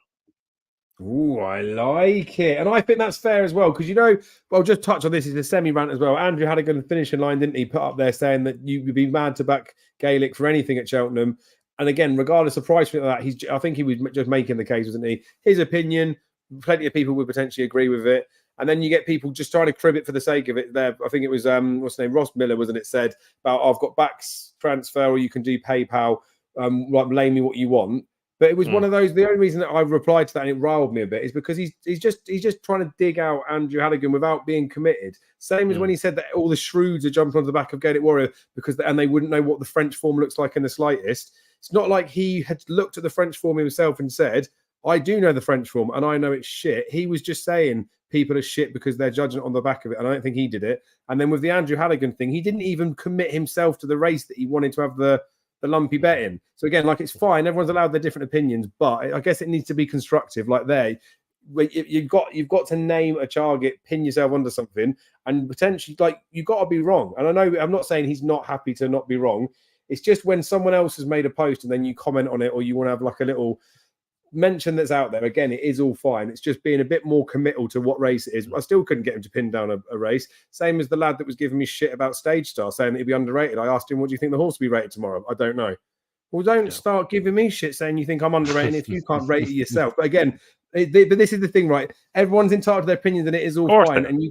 Ooh, I like it. And I think that's fair as well. Because, you know, well, just touch on this is a semi-rant as well. Andrew had a good finishing line, didn't he? Put up there saying that you would be mad to back Gaelic for anything at Cheltenham. And again, regardless of price for that, I think he was just making the case, wasn't he? His opinion, plenty of people would potentially agree with it. And then you get people just trying to crib it for the sake of it. There, I think it was what's his name, Ross Miller, wasn't it? Said about I've got backs transfer, or you can do PayPal. Like, blame me what you want. But it was one of those. The only reason that I replied to that and it riled me a bit is because he's just trying to dig out Andrew Halligan without being committed. Same as when he said that all the Shrewds are jumping onto the back of Gaelic Warrior and they wouldn't know what the French form looks like in the slightest. It's not like he had looked at the French form himself and said, "I do know the French form and I know it's shit." He was just saying people are shit because they're judging it on the back of it, and I don't think he did it. And then with the Andrew Halligan thing, he didn't even commit himself to the race that he wanted to have the lumpy bet in. So again, like, it's fine. Everyone's allowed their different opinions, but I guess it needs to be constructive. Like you've got to name a target, pin yourself under something, and potentially, like, you've got to be wrong. And I know I'm not saying he's not happy to not be wrong. It's just when someone else has made a post and then you comment on it, or you want to have like a little mention that's out there. Again, it is all fine. It's just being a bit more committal to what race it is. I still couldn't get him to pin down a race. Same as the lad that was giving me shit about Stage Star, saying that he'd be underrated. I asked him, "What do you think the horse will be rated tomorrow?" I don't know. Well, don't start giving me shit saying you think I'm underrated if you can't rate it yourself. But again, but this is the thing, right? Everyone's entitled to their opinions, and it is all fine. And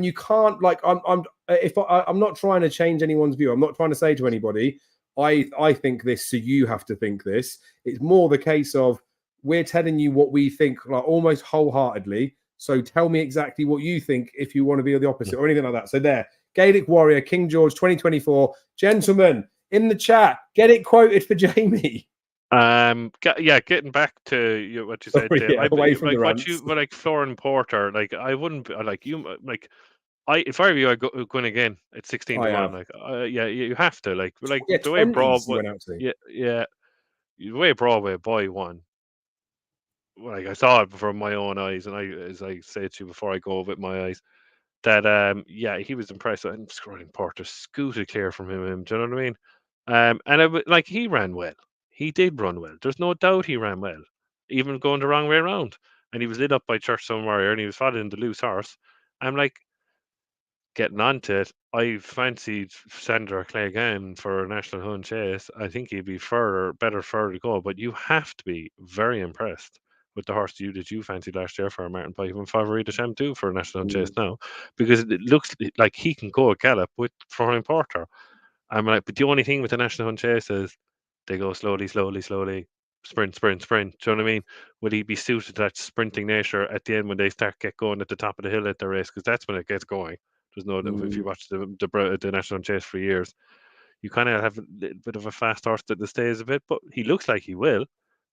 you can't like I'm not trying to change anyone's view. I'm not trying to say to anybody, I think this, so you have to think this. It's more the case of, we're telling you what we think, like, almost wholeheartedly. So tell me exactly what you think if you want to be the opposite or anything like that. So there, Gaelic Warrior, King George 2024. Gentlemen, in the chat, get it quoted for Jamie. Getting back to what you said, away from the rants. Like Florin Porter, like, I wouldn't like you, like, if I were you, I'd go in again at 16 to 1. Like, you have to, like the way Broadway, the way Broadway boy won. Like, I saw it from my own eyes, and as I said to you before, I go with my eyes, that he was impressive. And Scrolling Porter scooted clear from him. Do you know what I mean? And he ran well. He did run well. There's no doubt he ran well, even going the wrong way around. And he was lit up by Churchstone Warrior, and he was following the loose horse. I'm like, getting on to it, I fancied Sandra Clegane for a National Hunt Chase. I think he'd be better to go. But you have to be very impressed with the horse that you fancied last year for Martin Pipe and Favorite de Champtou for a National Hunt Chase now, because it looks like he can go a gallop with Florian Porter. I'm like, but the only thing with the National Hunt Chase is they go slowly, sprint. Do you know what I mean? Would he be suited to that sprinting nature at the end when they get going at the top of the hill at the race? Because that's when it gets going. There's no, if you watch the National Chase for years, you kind of have a little bit of a fast horse that stays a bit, but he looks like he will.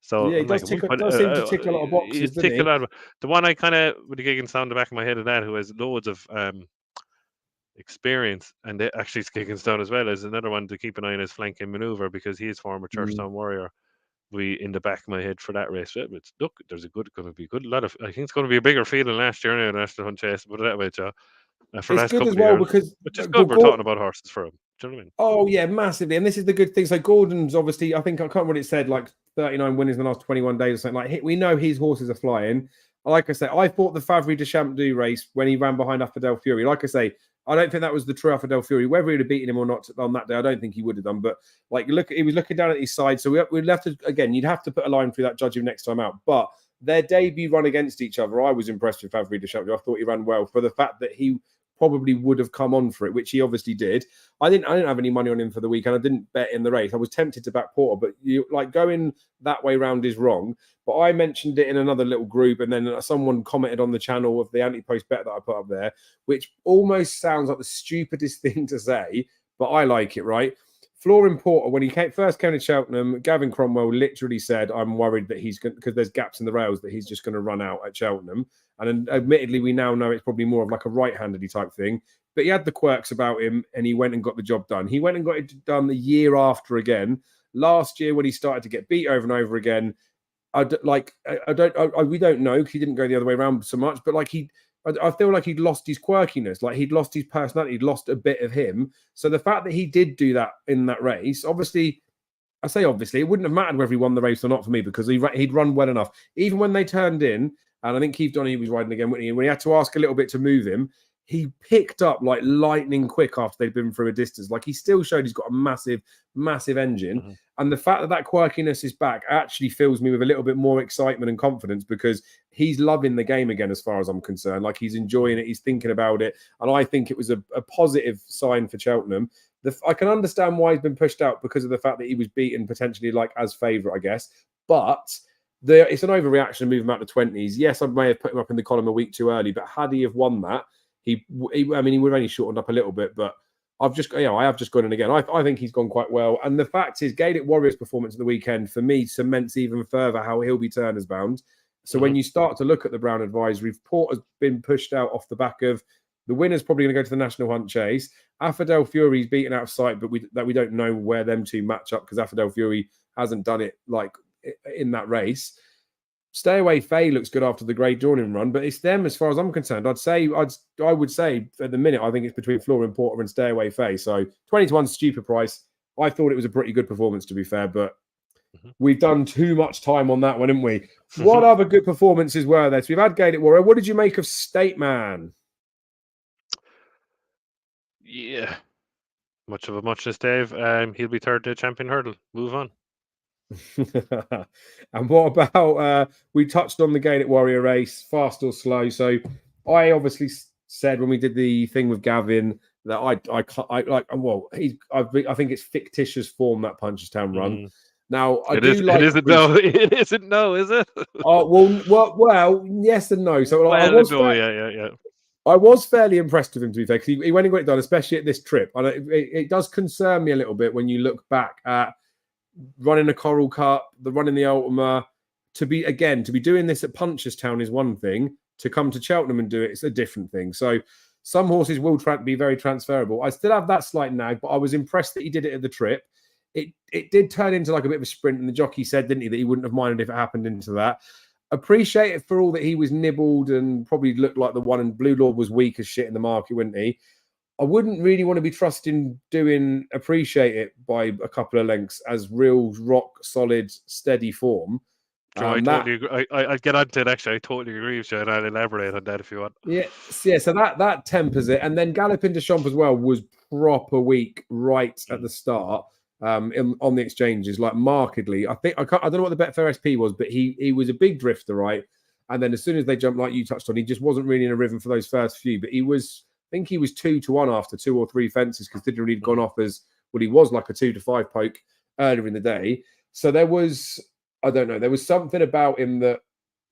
So he does seem to tick a lot of boxes, doesn't he? The one I kind of, with the gig and sound the back of my head of that, who has loads of experience, and actually Skigginstown as well, is another one to keep an eye on his flanking manoeuvre, because he is former Churchstone Warrior. In the back of my head for that race. Look, there's going to be a good lot of. I think it's going to be a bigger field than last year now, National Hunt Chase. Put it that way, Joe. for the It's last good couple as of well years, because which is good. We're talking about horses for him. Do you know what I mean? Oh yeah, massively. And this is the good thing. So Gordon's obviously, I think I can't remember what it said, like 39 winners in the last 21 days or something. Like we know his horses are flying. Like I say, I thought the Favre de Champdou race when he ran behind Affordel Fury. Like I say, I don't think that was the true Affordel Fury. Whether he'd have beaten him or not on that day, I don't think he would have done. But like, look, he was looking down at his side. So we'd have to, again, you'd have to put a line through that, judge him next time out. But their debut run against each other, I was impressed with Favre de Champdou. I thought he ran well for the fact that he probably would have come on for it, which he obviously did. I didn't have any money on him for the weekend. I didn't bet in the race. I was tempted to back Porter, but you like going that way round is wrong. But I mentioned it in another little group, and then someone commented on the channel of the anti-post bet that I put up there, which almost sounds like the stupidest thing to say, but I like it, right? Flooring Porter, when he first came to Cheltenham, Gavin Cromwell literally said, I'm worried that he's going, because there's gaps in the rails, that he's just going to run out at Cheltenham. And admittedly, we now know it's probably more of like a right-handed type thing. But he had the quirks about him, and he went and got the job done. He went and got it done the year after again. Last year, when he started to get beat over and over again, we don't know because he didn't go the other way around so much. But like I feel like he'd lost his quirkiness, like he'd lost his personality, he'd lost a bit of him. So the fact that he did do that in that race, obviously, I say obviously, it wouldn't have mattered whether he won the race or not for me because he'd run well enough. Even when they turned in, and I think Keith Donahue was riding again, and when he had to ask a little bit to move him, he picked up like lightning quick after they'd been through a distance. Like he still showed he's got a massive, massive engine. Mm-hmm. And the fact that quirkiness is back actually fills me with a little bit more excitement and confidence because he's loving the game again, as far as I'm concerned. Like he's enjoying it. He's thinking about it. And I think it was a positive sign for Cheltenham. I can understand why he's been pushed out because of the fact that he was beaten potentially like as favourite, I guess. But it's an overreaction to move him out to 20s. Yes, I may have put him up in the column a week too early, but had he have won that, he would have only shortened up a little bit, but I have just gone in again. I think he's gone quite well. And the fact is, Gaelic Warriors' performance at the weekend, for me, cements even further how he'll be Turner's bound. So when you start to look at the Brown Advisory, Porter's been pushed out off the back of the winner's probably going to go to the National Hunt Chase. Affordel Fury's beaten out of sight, but we don't know where them two match up because Affordel Fury hasn't done it like in that race. Stay Away Faye looks good after the Grey Dawning run, but it's them as far as I'm concerned. I would say at the minute I think it's between Flooring Porter and Stay Away Faye. So 20 to 1 stupid price. I thought it was a pretty good performance to be fair, but we've done too much time on that one, haven't we? What other good performances were there? So we've had Gaelic Warrior. What did you make of State Man? Yeah, much of a muchness, Dave. He'll be third to Champion Hurdle. Move on. And what about we touched on the Gaelic Warrior race, fast or slow? So I obviously said when we did the thing with Gavin that I think it's fictitious form that Punchestown run. Now it isn't no, is it? well, yes and no. So I was fairly impressed with him, to be fair, because he went and got it done, especially at this trip. And it does concern me a little bit when you look back at running the Coral Cup, running the Ultima. To be doing this at Punchestown is one thing. To come to Cheltenham and do it, it's a different thing. So some horses will be very transferable. I still have that slight nag, but I was impressed that he did it at the trip. It did turn into like a bit of a sprint, and the jockey said, didn't he, that he wouldn't have minded if it happened into that. Appreciate it for all that he was nibbled and probably looked like the one, and Blue Lord was weak as shit in the market, wouldn't he? I wouldn't really want to be trusting doing Appreciate It by a couple of lengths as real rock solid steady form. I totally agree. I'll get onto it actually. I totally agree with you, and I'll elaborate on that if you want. Yeah. So that tempers it, and then Galopin de Champ as well was proper weak right at the start. On the exchanges, like markedly. I don't know what the Betfair SP was, but he was a big drifter, right? And then as soon as they jumped, like you touched on, he just wasn't really in a rhythm for those first few. But I think he was 2-1 after 2 or 3 fences, considering he'd gone off as he was like a 2 to 5 poke earlier in the day. So there was something about him that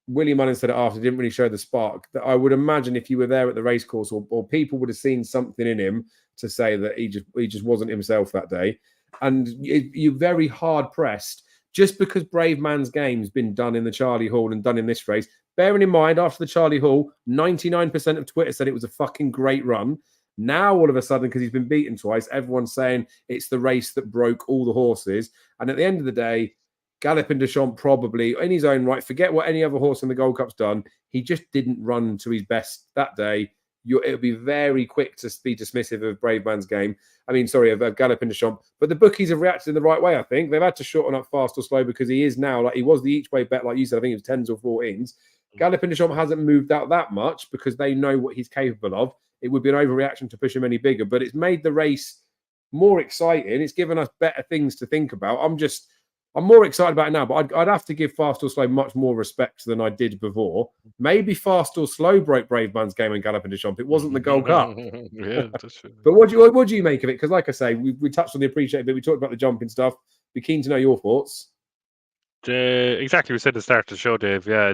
Willie Mullins said it after didn't really show the spark. That I would imagine if you were there at the racecourse or people would have seen something in him to say that he just wasn't himself that day. And you're very hard pressed just because Brave Man's Game's been done in the Charlie Hall and done in this race. Bearing in mind, after the Charlie Hall, 99% of Twitter said it was a fucking great run. Now, all of a sudden, because he's been beaten twice, everyone's saying it's the race that broke all the horses. And at the end of the day, Galopin de Champ probably, in his own right, forget what any other horse in the Gold Cup's done. He just didn't run to his best that day. it'll be very quick to be dismissive of Brave Man's game. I mean, sorry, of Galloping Deschamps. But the bookies have reacted in the right way, I think. They've had to shorten up Fast or Slow because he is now, like he was the each way bet, like you said, I think it was 10s or 14s. Galloping Deschamps hasn't moved out that much because they know what he's capable of. It would be an overreaction to push him any bigger, but it's made the race more exciting. It's given us better things to think about. I'm more excited about it now, but I'd have to give Fast or Slow much more respect than I did before. Maybe Fast or Slow broke Brave Man's game and Galloping Deschamps. It wasn't the Gold Cup. Yeah, that's true. But what do you make of it? Because like I say, we touched on the appreciate bit. We talked about the jumping stuff. Be keen to know your thoughts. Exactly, we said at the start of the show, Dave. Yeah,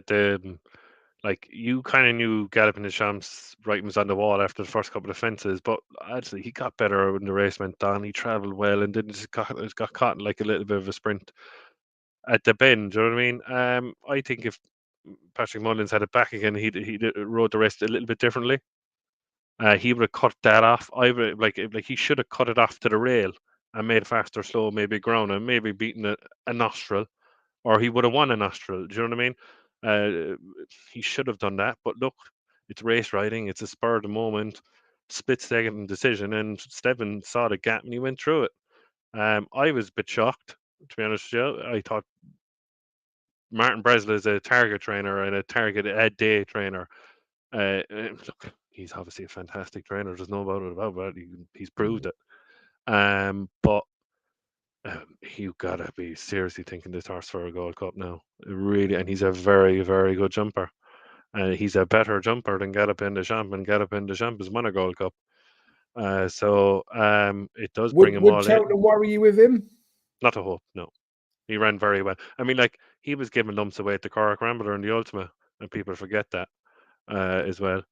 like you kind of knew Galloping Deschamps' writing was on the wall after the first couple of fences, but actually he got better when the race went on. He travelled well and then just got caught in like a little bit of a sprint at the bend. Do you know what I mean? I think if Patrick Mullins had it back again, he rode the rest a little bit differently. He would have cut that off. I would like he should have cut it off to the rail and made fast or slow, maybe ground and maybe beaten a nostril, or he would have won a nostril. Do you know what I mean? He should have done that. But look, it's race riding. It's a spur of the moment, split second decision, and Steven saw the gap and he went through it. I was a bit shocked, to be honest with you. I thought Martin Bresla is a target trainer and a target day trainer. Look, he's obviously a fantastic trainer. There's no doubt about it. He's proved it. But you gotta be seriously thinking this horse for a Gold Cup now. Really, and he's a very, very good jumper. He's a better jumper than Galloping Deschamps, and Galloping Deschamps has won a Gold Cup. So it does bring him all Would in. Cheltenham worry you with him? Not a hope, no. He ran very well. I mean, like he was giving lumps away at the Cork Rambler in the Ultima, and people forget that as well.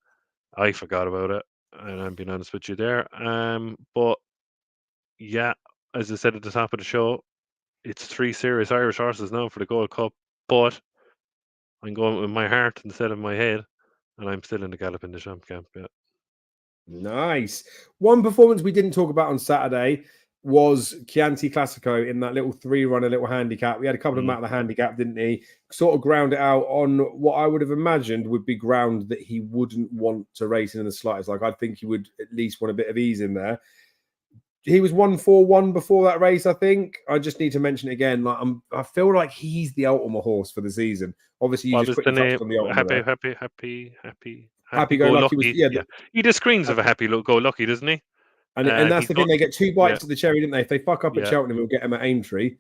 I forgot about it, and I'm being honest with you there. But yeah, as I said at the top of the show, it's 3 serious Irish horses now for the Gold Cup, but I'm going with my heart instead of my head, and I'm still in the Galloping Deschamps camp. Yeah. Nice. One performance we didn't talk about on Saturday was Chianti Classico in that little 3-runner little handicap. We had a couple of them out of the handicap, didn't he? Sort of ground it out on what I would have imagined would be ground that he wouldn't want to race in the slightest. Like, I think he would at least want a bit of ease in there. He was 1-4-1 before that race, I think. I just need to mention it again. Like, I feel like he's the ultimate horse for the season. Obviously, you just quickly touched on the ultimate. Happy Go Lucky. Was, yeah. He just screams of a Happy Go Lucky, doesn't he? And that's the thing. They get 2 bites of the cherry, didn't they? If they fuck up at Cheltenham, we'll get him at Aintree.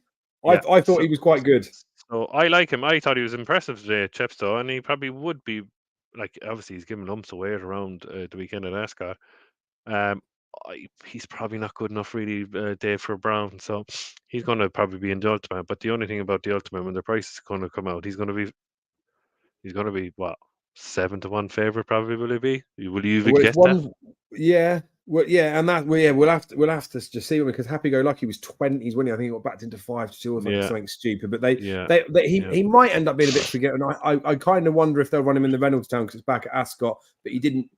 I thought he was quite good. So I like him. I thought he was impressive today at Chepstow, and he probably would be. Like, obviously, he's giving lumps of weight around the weekend at Ascot. He's probably not good enough, really, Dave, for Brown. So he's going to probably be in the Ultimate. But the only thing about the Ultimate, when the price is going to come out, he's going to be what, 7-1 favorite, probably. Will he be? Will you even guess that? Yeah. Well, yeah, and that we'll have to just see, because Happy Go Lucky was 20s, when I think he got backed into 5-2 or something stupid. But he might end up being a bit forgetting. I kind of wonder if they'll run him in the Reynoldstown because it's back at Ascot, but he didn't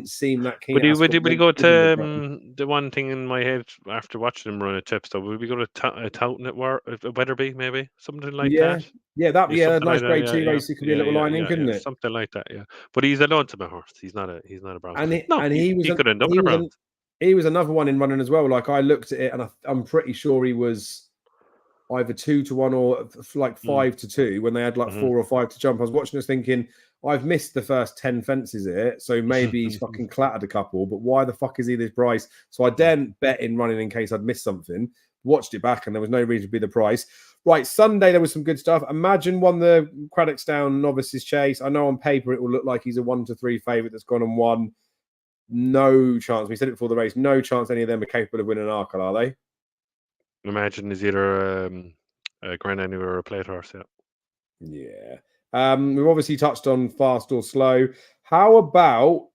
seem that keen. Would he go to the one thing in my head after watching him run at Chepstow? Would we go to Towton at Wetherby, maybe something like that? Yeah, a nice grade 2 race. It could be a little line in, couldn't it? Something like that. Yeah, but he's an ultimate horse. He's not a Brown. And he could end up in a Brown. He was another one in running as well. Like, I looked at it and I'm pretty sure he was either 2-1 or like 5-2 when they had like 4 or 5 to jump. I was watching this thinking, I've missed the first 10 fences here, so maybe he's fucking clattered a couple, but why the fuck is he this price? So I daren't bet in running in case I'd missed something. Watched it back and there was no reason to be the price. Right, Sunday there was some good stuff. Imagine won the Craddockstown Novices Chase. I know on paper it will look like he's a 1-3 favourite that's gone and won. No chance. We said it before the race. No chance any of them are capable of winning an Arkle, are they? Imagine is either a Grand Annual or a plate horse. Yeah. We've obviously touched on Fast or Slow. How about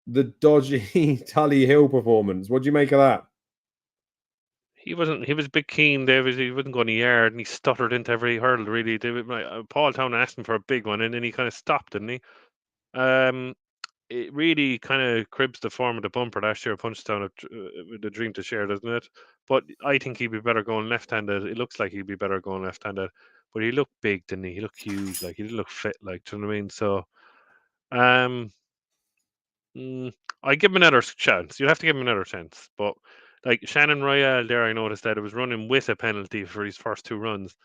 the dodgy Tully Hill performance? What do you make of that? He was a bit keen there. He wouldn't go in the yard, and he stuttered into every hurdle. Really, Paul Town asked him for a big one, and then he kind of stopped, didn't he? It really kind of cribs the form of the bumper last year at Punchestown with the Dream to Share, doesn't it? But I think he'd be better going left-handed. It looks like he'd be better going left-handed. But he looked big, didn't he? He looked huge. Like, he didn't look fit. Like, do you know what I mean? So, I give him another chance. You'd have to give him another chance. But like Shannon Royale there, I noticed that it was running with a penalty for his first 2 runs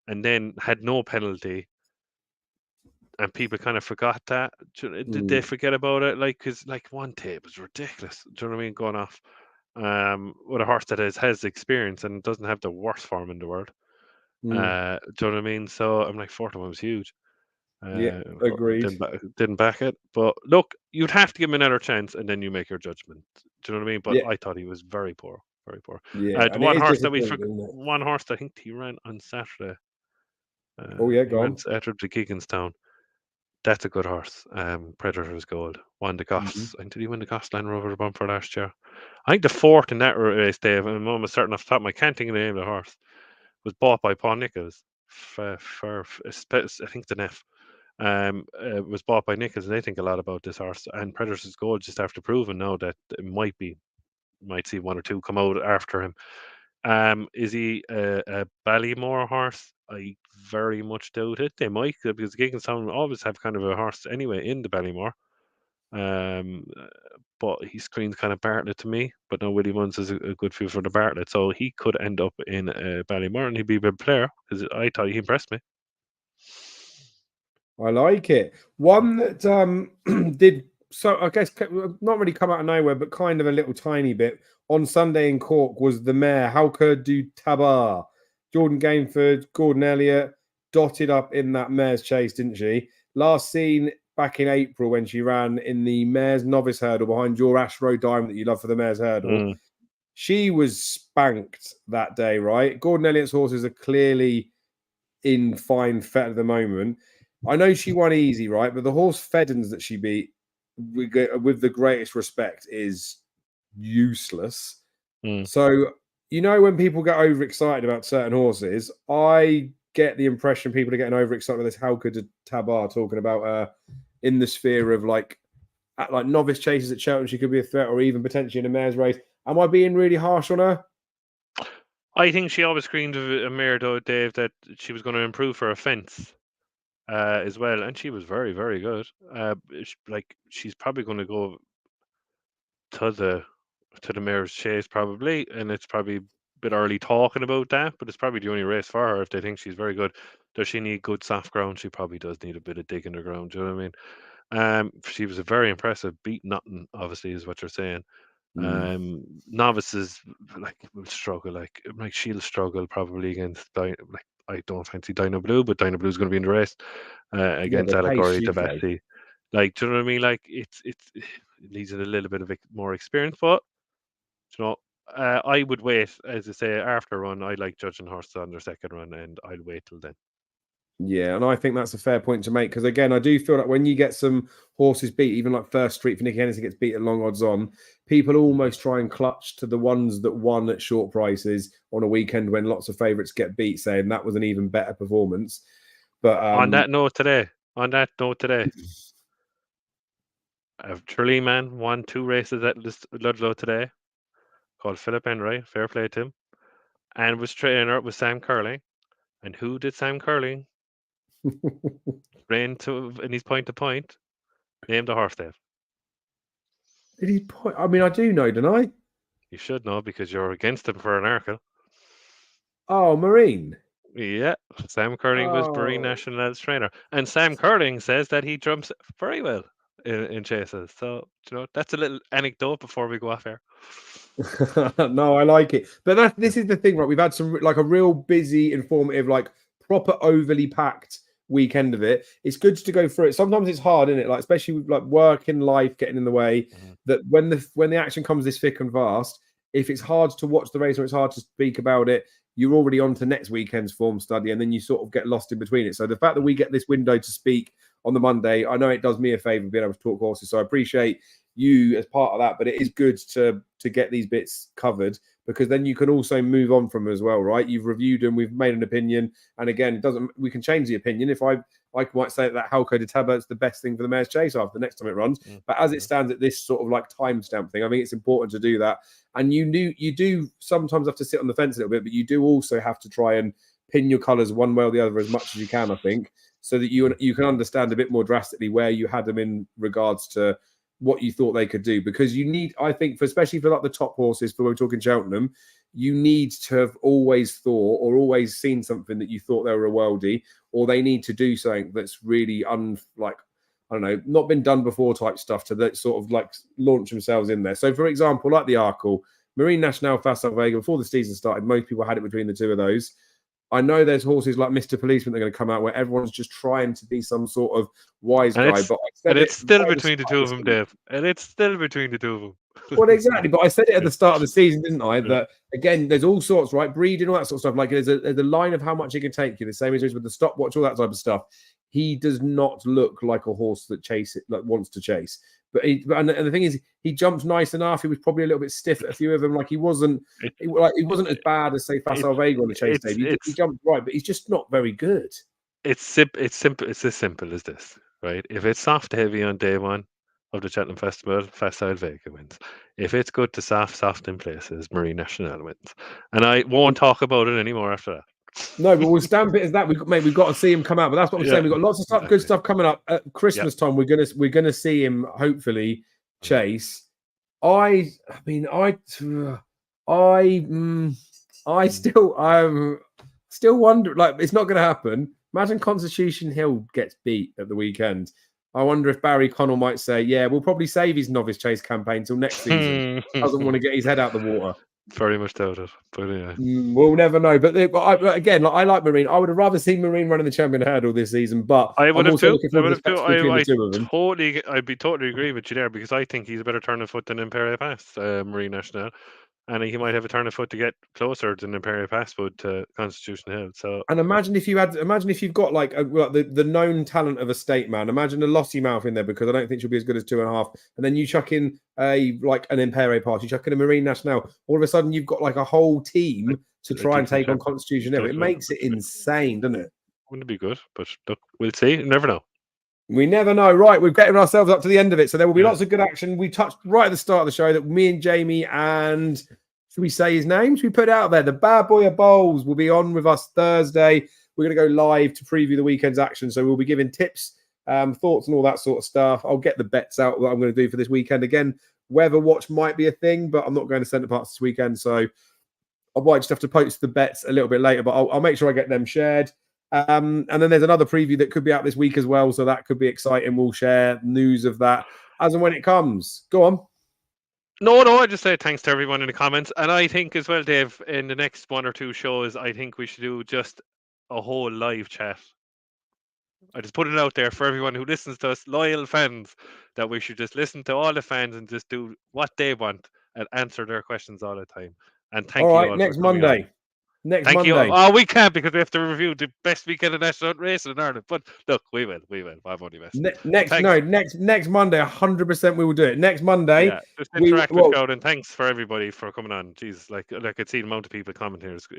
and then had no penalty. And people kind of forgot that. Did they forget about it? Like, because like one tape was ridiculous. Do you know what I mean? Going off with a horse that has experience and doesn't have the worst form in the world. Do you know what I mean? So I'm like, 4-1 was huge. Yeah, agreed. Didn't back it. But look, you'd have to give him another chance and then you make your judgment. Do you know what I mean? But Yeah. I thought he was very poor. Very poor. Yeah. The one horse that one horse that I think he ran on Saturday. Oh yeah, he go on. went Saturday to Keeganstown. That's a good horse. Predator's Gold. Won the Goffs. And did he win the Goffs Land Rover bumper last year? I think the 4th in that race, Dave, and I'm almost certain off the top of my can't think of the name of the horse, was bought by Paul Nichols. I think the Neff. Was bought by Nichols, and they think a lot about this horse. And Predator's Gold just after proving now that it might see 1 or 2 come out after him. Is he a Ballymore horse? I very much doubt it. They might, because Gigginstown always have kind of a horse anyway in the Ballymore. But he screams kind of Bartlett to me. But no, Willie Munns is a good few for the Bartlett, so he could end up in Ballymore, and he'd be a big player because I thought he impressed me. I like it. One that did so, I guess, not really come out of nowhere, but kind of a little tiny bit on Sunday in Cork was the mare Hauka du Tabar. Jordan Gainford, Gordon Elliott dotted up in that mare's chase, didn't she? Last seen back in April when she ran in the mare's novice hurdle behind your Ashrow Diamond that you love for the mare's hurdle. She was spanked that day, right? Gordon Elliott's horses are clearly in fine fettle at the moment. I know she won easy, right? But the horse Feddens that she beat, with the greatest respect, is useless. So, you know, when people get overexcited about certain horses, I get the impression people are getting overexcited with this Hauka du Tabar talking about in the sphere of like novice chases at Cheltenham, she could be a threat, or even potentially in a mare's race. Am I being really harsh on her? I think she always screamed a mare, though, Dave, that she was going to improve for a fence as well, and she was very, very good. She's probably going to go to the mare's chase probably, and it's probably a bit early talking about that, but it's probably the only race for her if they think she's very good. Does she need good soft ground? She probably does need a bit of dig in the ground. Do you know what I mean? She was a very impressive beat. Nothing, obviously, is what you're saying. Novices will struggle, like she'll struggle probably against I don't fancy Dino Blue, but Dino Blue's going to be in the race against Allegory Devassi. Like, do you know what I mean? Like, it needs a little bit of more experience, but you know, I would wait, as I say, after a run. I like judging horses on their second run, and I'll wait till then. Yeah, and I think that's a fair point to make, because again, I do feel like when you get some horses beat, even like First Street for Nicky Henderson gets beat at long odds on, people almost try and clutch to the ones that won at short prices on a weekend when lots of favourites get beat, saying that was an even better performance. But on that note today, Tralee man won 2 races at Ludlow today, called Philip Enright, fair play to him, and was trainer with Sam Curling. And who did Sam Curling ran to in his point to point? Named the horse, Dave. Did he point? I mean, I do know, don't I? You should know because you're against him for an article. Oh, Marine. Yeah, Sam Curling was Marine National's trainer, and Sam Curling says that he jumps very well in chases. So you know, that's a little anecdote before we go off air. No, I like it, but this is the thing, right? We've had some like a real busy, informative, like proper overly packed weekend of it. It's good to go through it. Sometimes it's hard, isn't it? Like especially with like work and life getting in the way. That when the action comes this thick and fast, if it's hard to watch the race or it's hard to speak about it, you're already on to next weekend's form study, and then you sort of get lost in between it. So the fact that we get this window to speak on the Monday, I know it does me a favor being able to talk horses. So I appreciate you as part of that, but it is good to get these bits covered, because then you can also move on from them as well, right? You've reviewed them, we've made an opinion, and again, we can change the opinion. If I might say that Hauka du Tabar is the best thing for the mare's chase after the next time it runs, but as it stands at this sort of like timestamp thing, I think it's important to do that. And you do sometimes have to sit on the fence a little bit, but you do also have to try and pin your colours one way or the other as much as you can, I think, so that you can understand a bit more drastically where you had them in regards to what you thought they could do, because you need, I think, especially for like the top horses, for when we're talking Cheltenham, you need to have always thought or always seen something that you thought they were a worldie, or they need to do something that's really I don't know, not been done before type stuff to that sort of like launch themselves in there. So, for example, like the Arkle, Marine Nationale, Facile Vega, before the season started, most people had it between the two of those. I know there's horses like Mr. Policeman that are going to come out where everyone's just trying to be some sort of wise guy. But it's still between the two of them, Dave. And it's still between the two of them. Well, exactly. But I said it at the start of the season, didn't I? That, again, there's all sorts, right? Breeding, all that sort of stuff. Like, there's a line of how much it can take you. The same as with the stopwatch, all that type of stuff. He does not look like a horse that wants to chase. But and the thing is, he jumped nice enough. He was probably a little bit stiff at a few of them. Like, he wasn't as bad as, say, Facile Vega on the chase day. He jumped right, but he's just not very good. It's simple. It's as simple as this, right? If it's soft to heavy on day one of the Cheltenham Festival, Facile Vega wins. If it's good to soft in places, Marine Nationale wins. And I won't talk about it anymore after that. No, but we'll stamp it as that. We've got to see him come out. But that's what I'm saying. We've got lots of stuff, good stuff coming up at Christmas time. We're gonna see him hopefully chase. I'm still wonder. Like, it's not gonna happen. Imagine Constitution Hill gets beat at the weekend. I wonder if Barry Connell might say, "Yeah, we'll probably save his novice chase campaign till next season." Doesn't want to get his head out the water. Very much doubt it, but yeah. We'll never know. But again, I like Marine. I would have rather seen Marine running the champion hurdle this season. But I would have too. I'd be totally agree with you there, because I think he's a better turn of foot than Imperial Pass, Marine Nationale, and he might have a turn of foot to get closer than Imperial Pass would to Constitution Hill. So, and imagine if you've got like the known talent of a state man. Imagine a Lossy Mouth in there, because I don't think she'll be as good as 2.5. And then you chuck in an Imperial Pass, you chuck in a Marine Nationale. All of a sudden, you've got like a whole team to try and take on Constitution Hill. It makes it insane, doesn't it? Wouldn't it be good? But look, we'll see. You never know. We never know. Right, we're getting ourselves up to the end of it, so there will be lots of good action. We touched right at the start of the show that me and Jamie and, should we say his name? Should we put it out there? The Bad Boy of Bowls will be on with us Thursday. We're going to go live to preview the weekend's action, so we'll be giving tips, thoughts, and all that sort of stuff. I'll get the bets out that I'm going to do for this weekend. Again, weather watch might be a thing, but I'm not going to Centre Parks this weekend, so I might just have to post the bets a little bit later, but I'll make sure I get them shared. And then there's another preview that could be out this week as well, so that could be exciting. We'll share news of that as and when it comes. Go on. No, I just say thanks to everyone in the comments. And I think as well, Dave, in the next 1 or 2 shows, I think we should do just a whole live chat. I just put it out there for everyone who listens to us, loyal fans, that we should just listen to all the fans and just do what they want and answer their questions all the time. And thank you all next Monday. Thank you. Oh, we can't, because we have to review the best weekend of national racing in Ireland. But look, we will. I've only missed. Next Monday, 100% we will do it. Next Monday. Yeah, just interact with crowd, and thanks for everybody for coming on. Jesus, like I could see the amount of people comment here. It's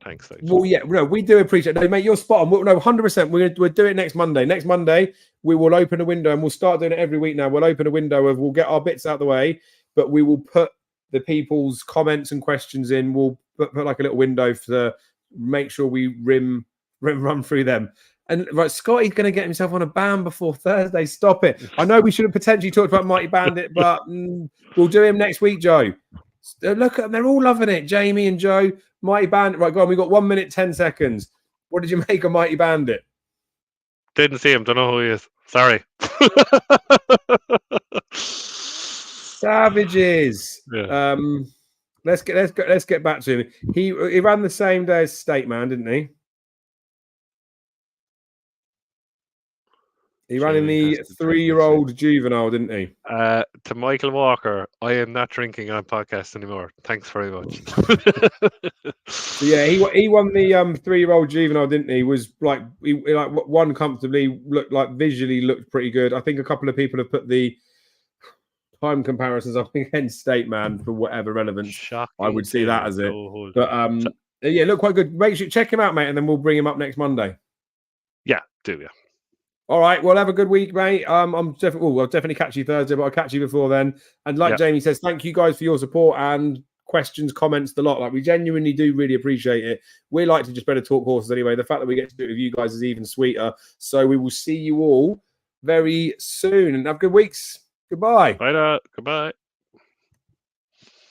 thanks. Well, yeah, no, we do appreciate it. No, mate, you're spot on. No, 100%. We'll do it next Monday. Next Monday, we will open a window, and we'll start doing it every week now. We'll open a window we'll get our bits out of the way, but we will put the people's comments and questions in. We'll put like a little window to make sure we run through them. And right, Scotty's going to get himself on a ban before Thursday. Stop it. I know we should have potentially talked about Mighty Bandit, but we'll do him next week, Joe. Look, they're all loving it. Jamie and Joe, Mighty Bandit. Right, go on. We've got 1 minute, 10 seconds. What did you make of Mighty Bandit? Didn't see him. Don't know who he is. Sorry. Savages. Yeah. Let's get back to him. He ran the same day as State Man, didn't he? He ran in the 3-year-old juvenile, didn't he? To Michael Walker, I am not drinking on podcasts anymore. Thanks very much. So yeah, he won the 3-year-old juvenile, didn't he? Was like he won comfortably. Visually looked pretty good. I think a couple of people have put the time comparisons up against State Man for whatever relevance. Shocking, I would see that as it. But yeah, look quite good. Make sure check him out, mate, and then we'll bring him up next Monday. Yeah, do ya. All right, well, have a good week, mate. I'll definitely catch you Thursday, but I'll catch you before then. And like Jamie says, thank you guys for your support and questions, comments, the lot. Like, we genuinely do really appreciate it. We like to just better talk horses anyway. The fact that we get to do it with you guys is even sweeter. So we will see you all very soon, and have good weeks. Goodbye. Bye. Goodbye.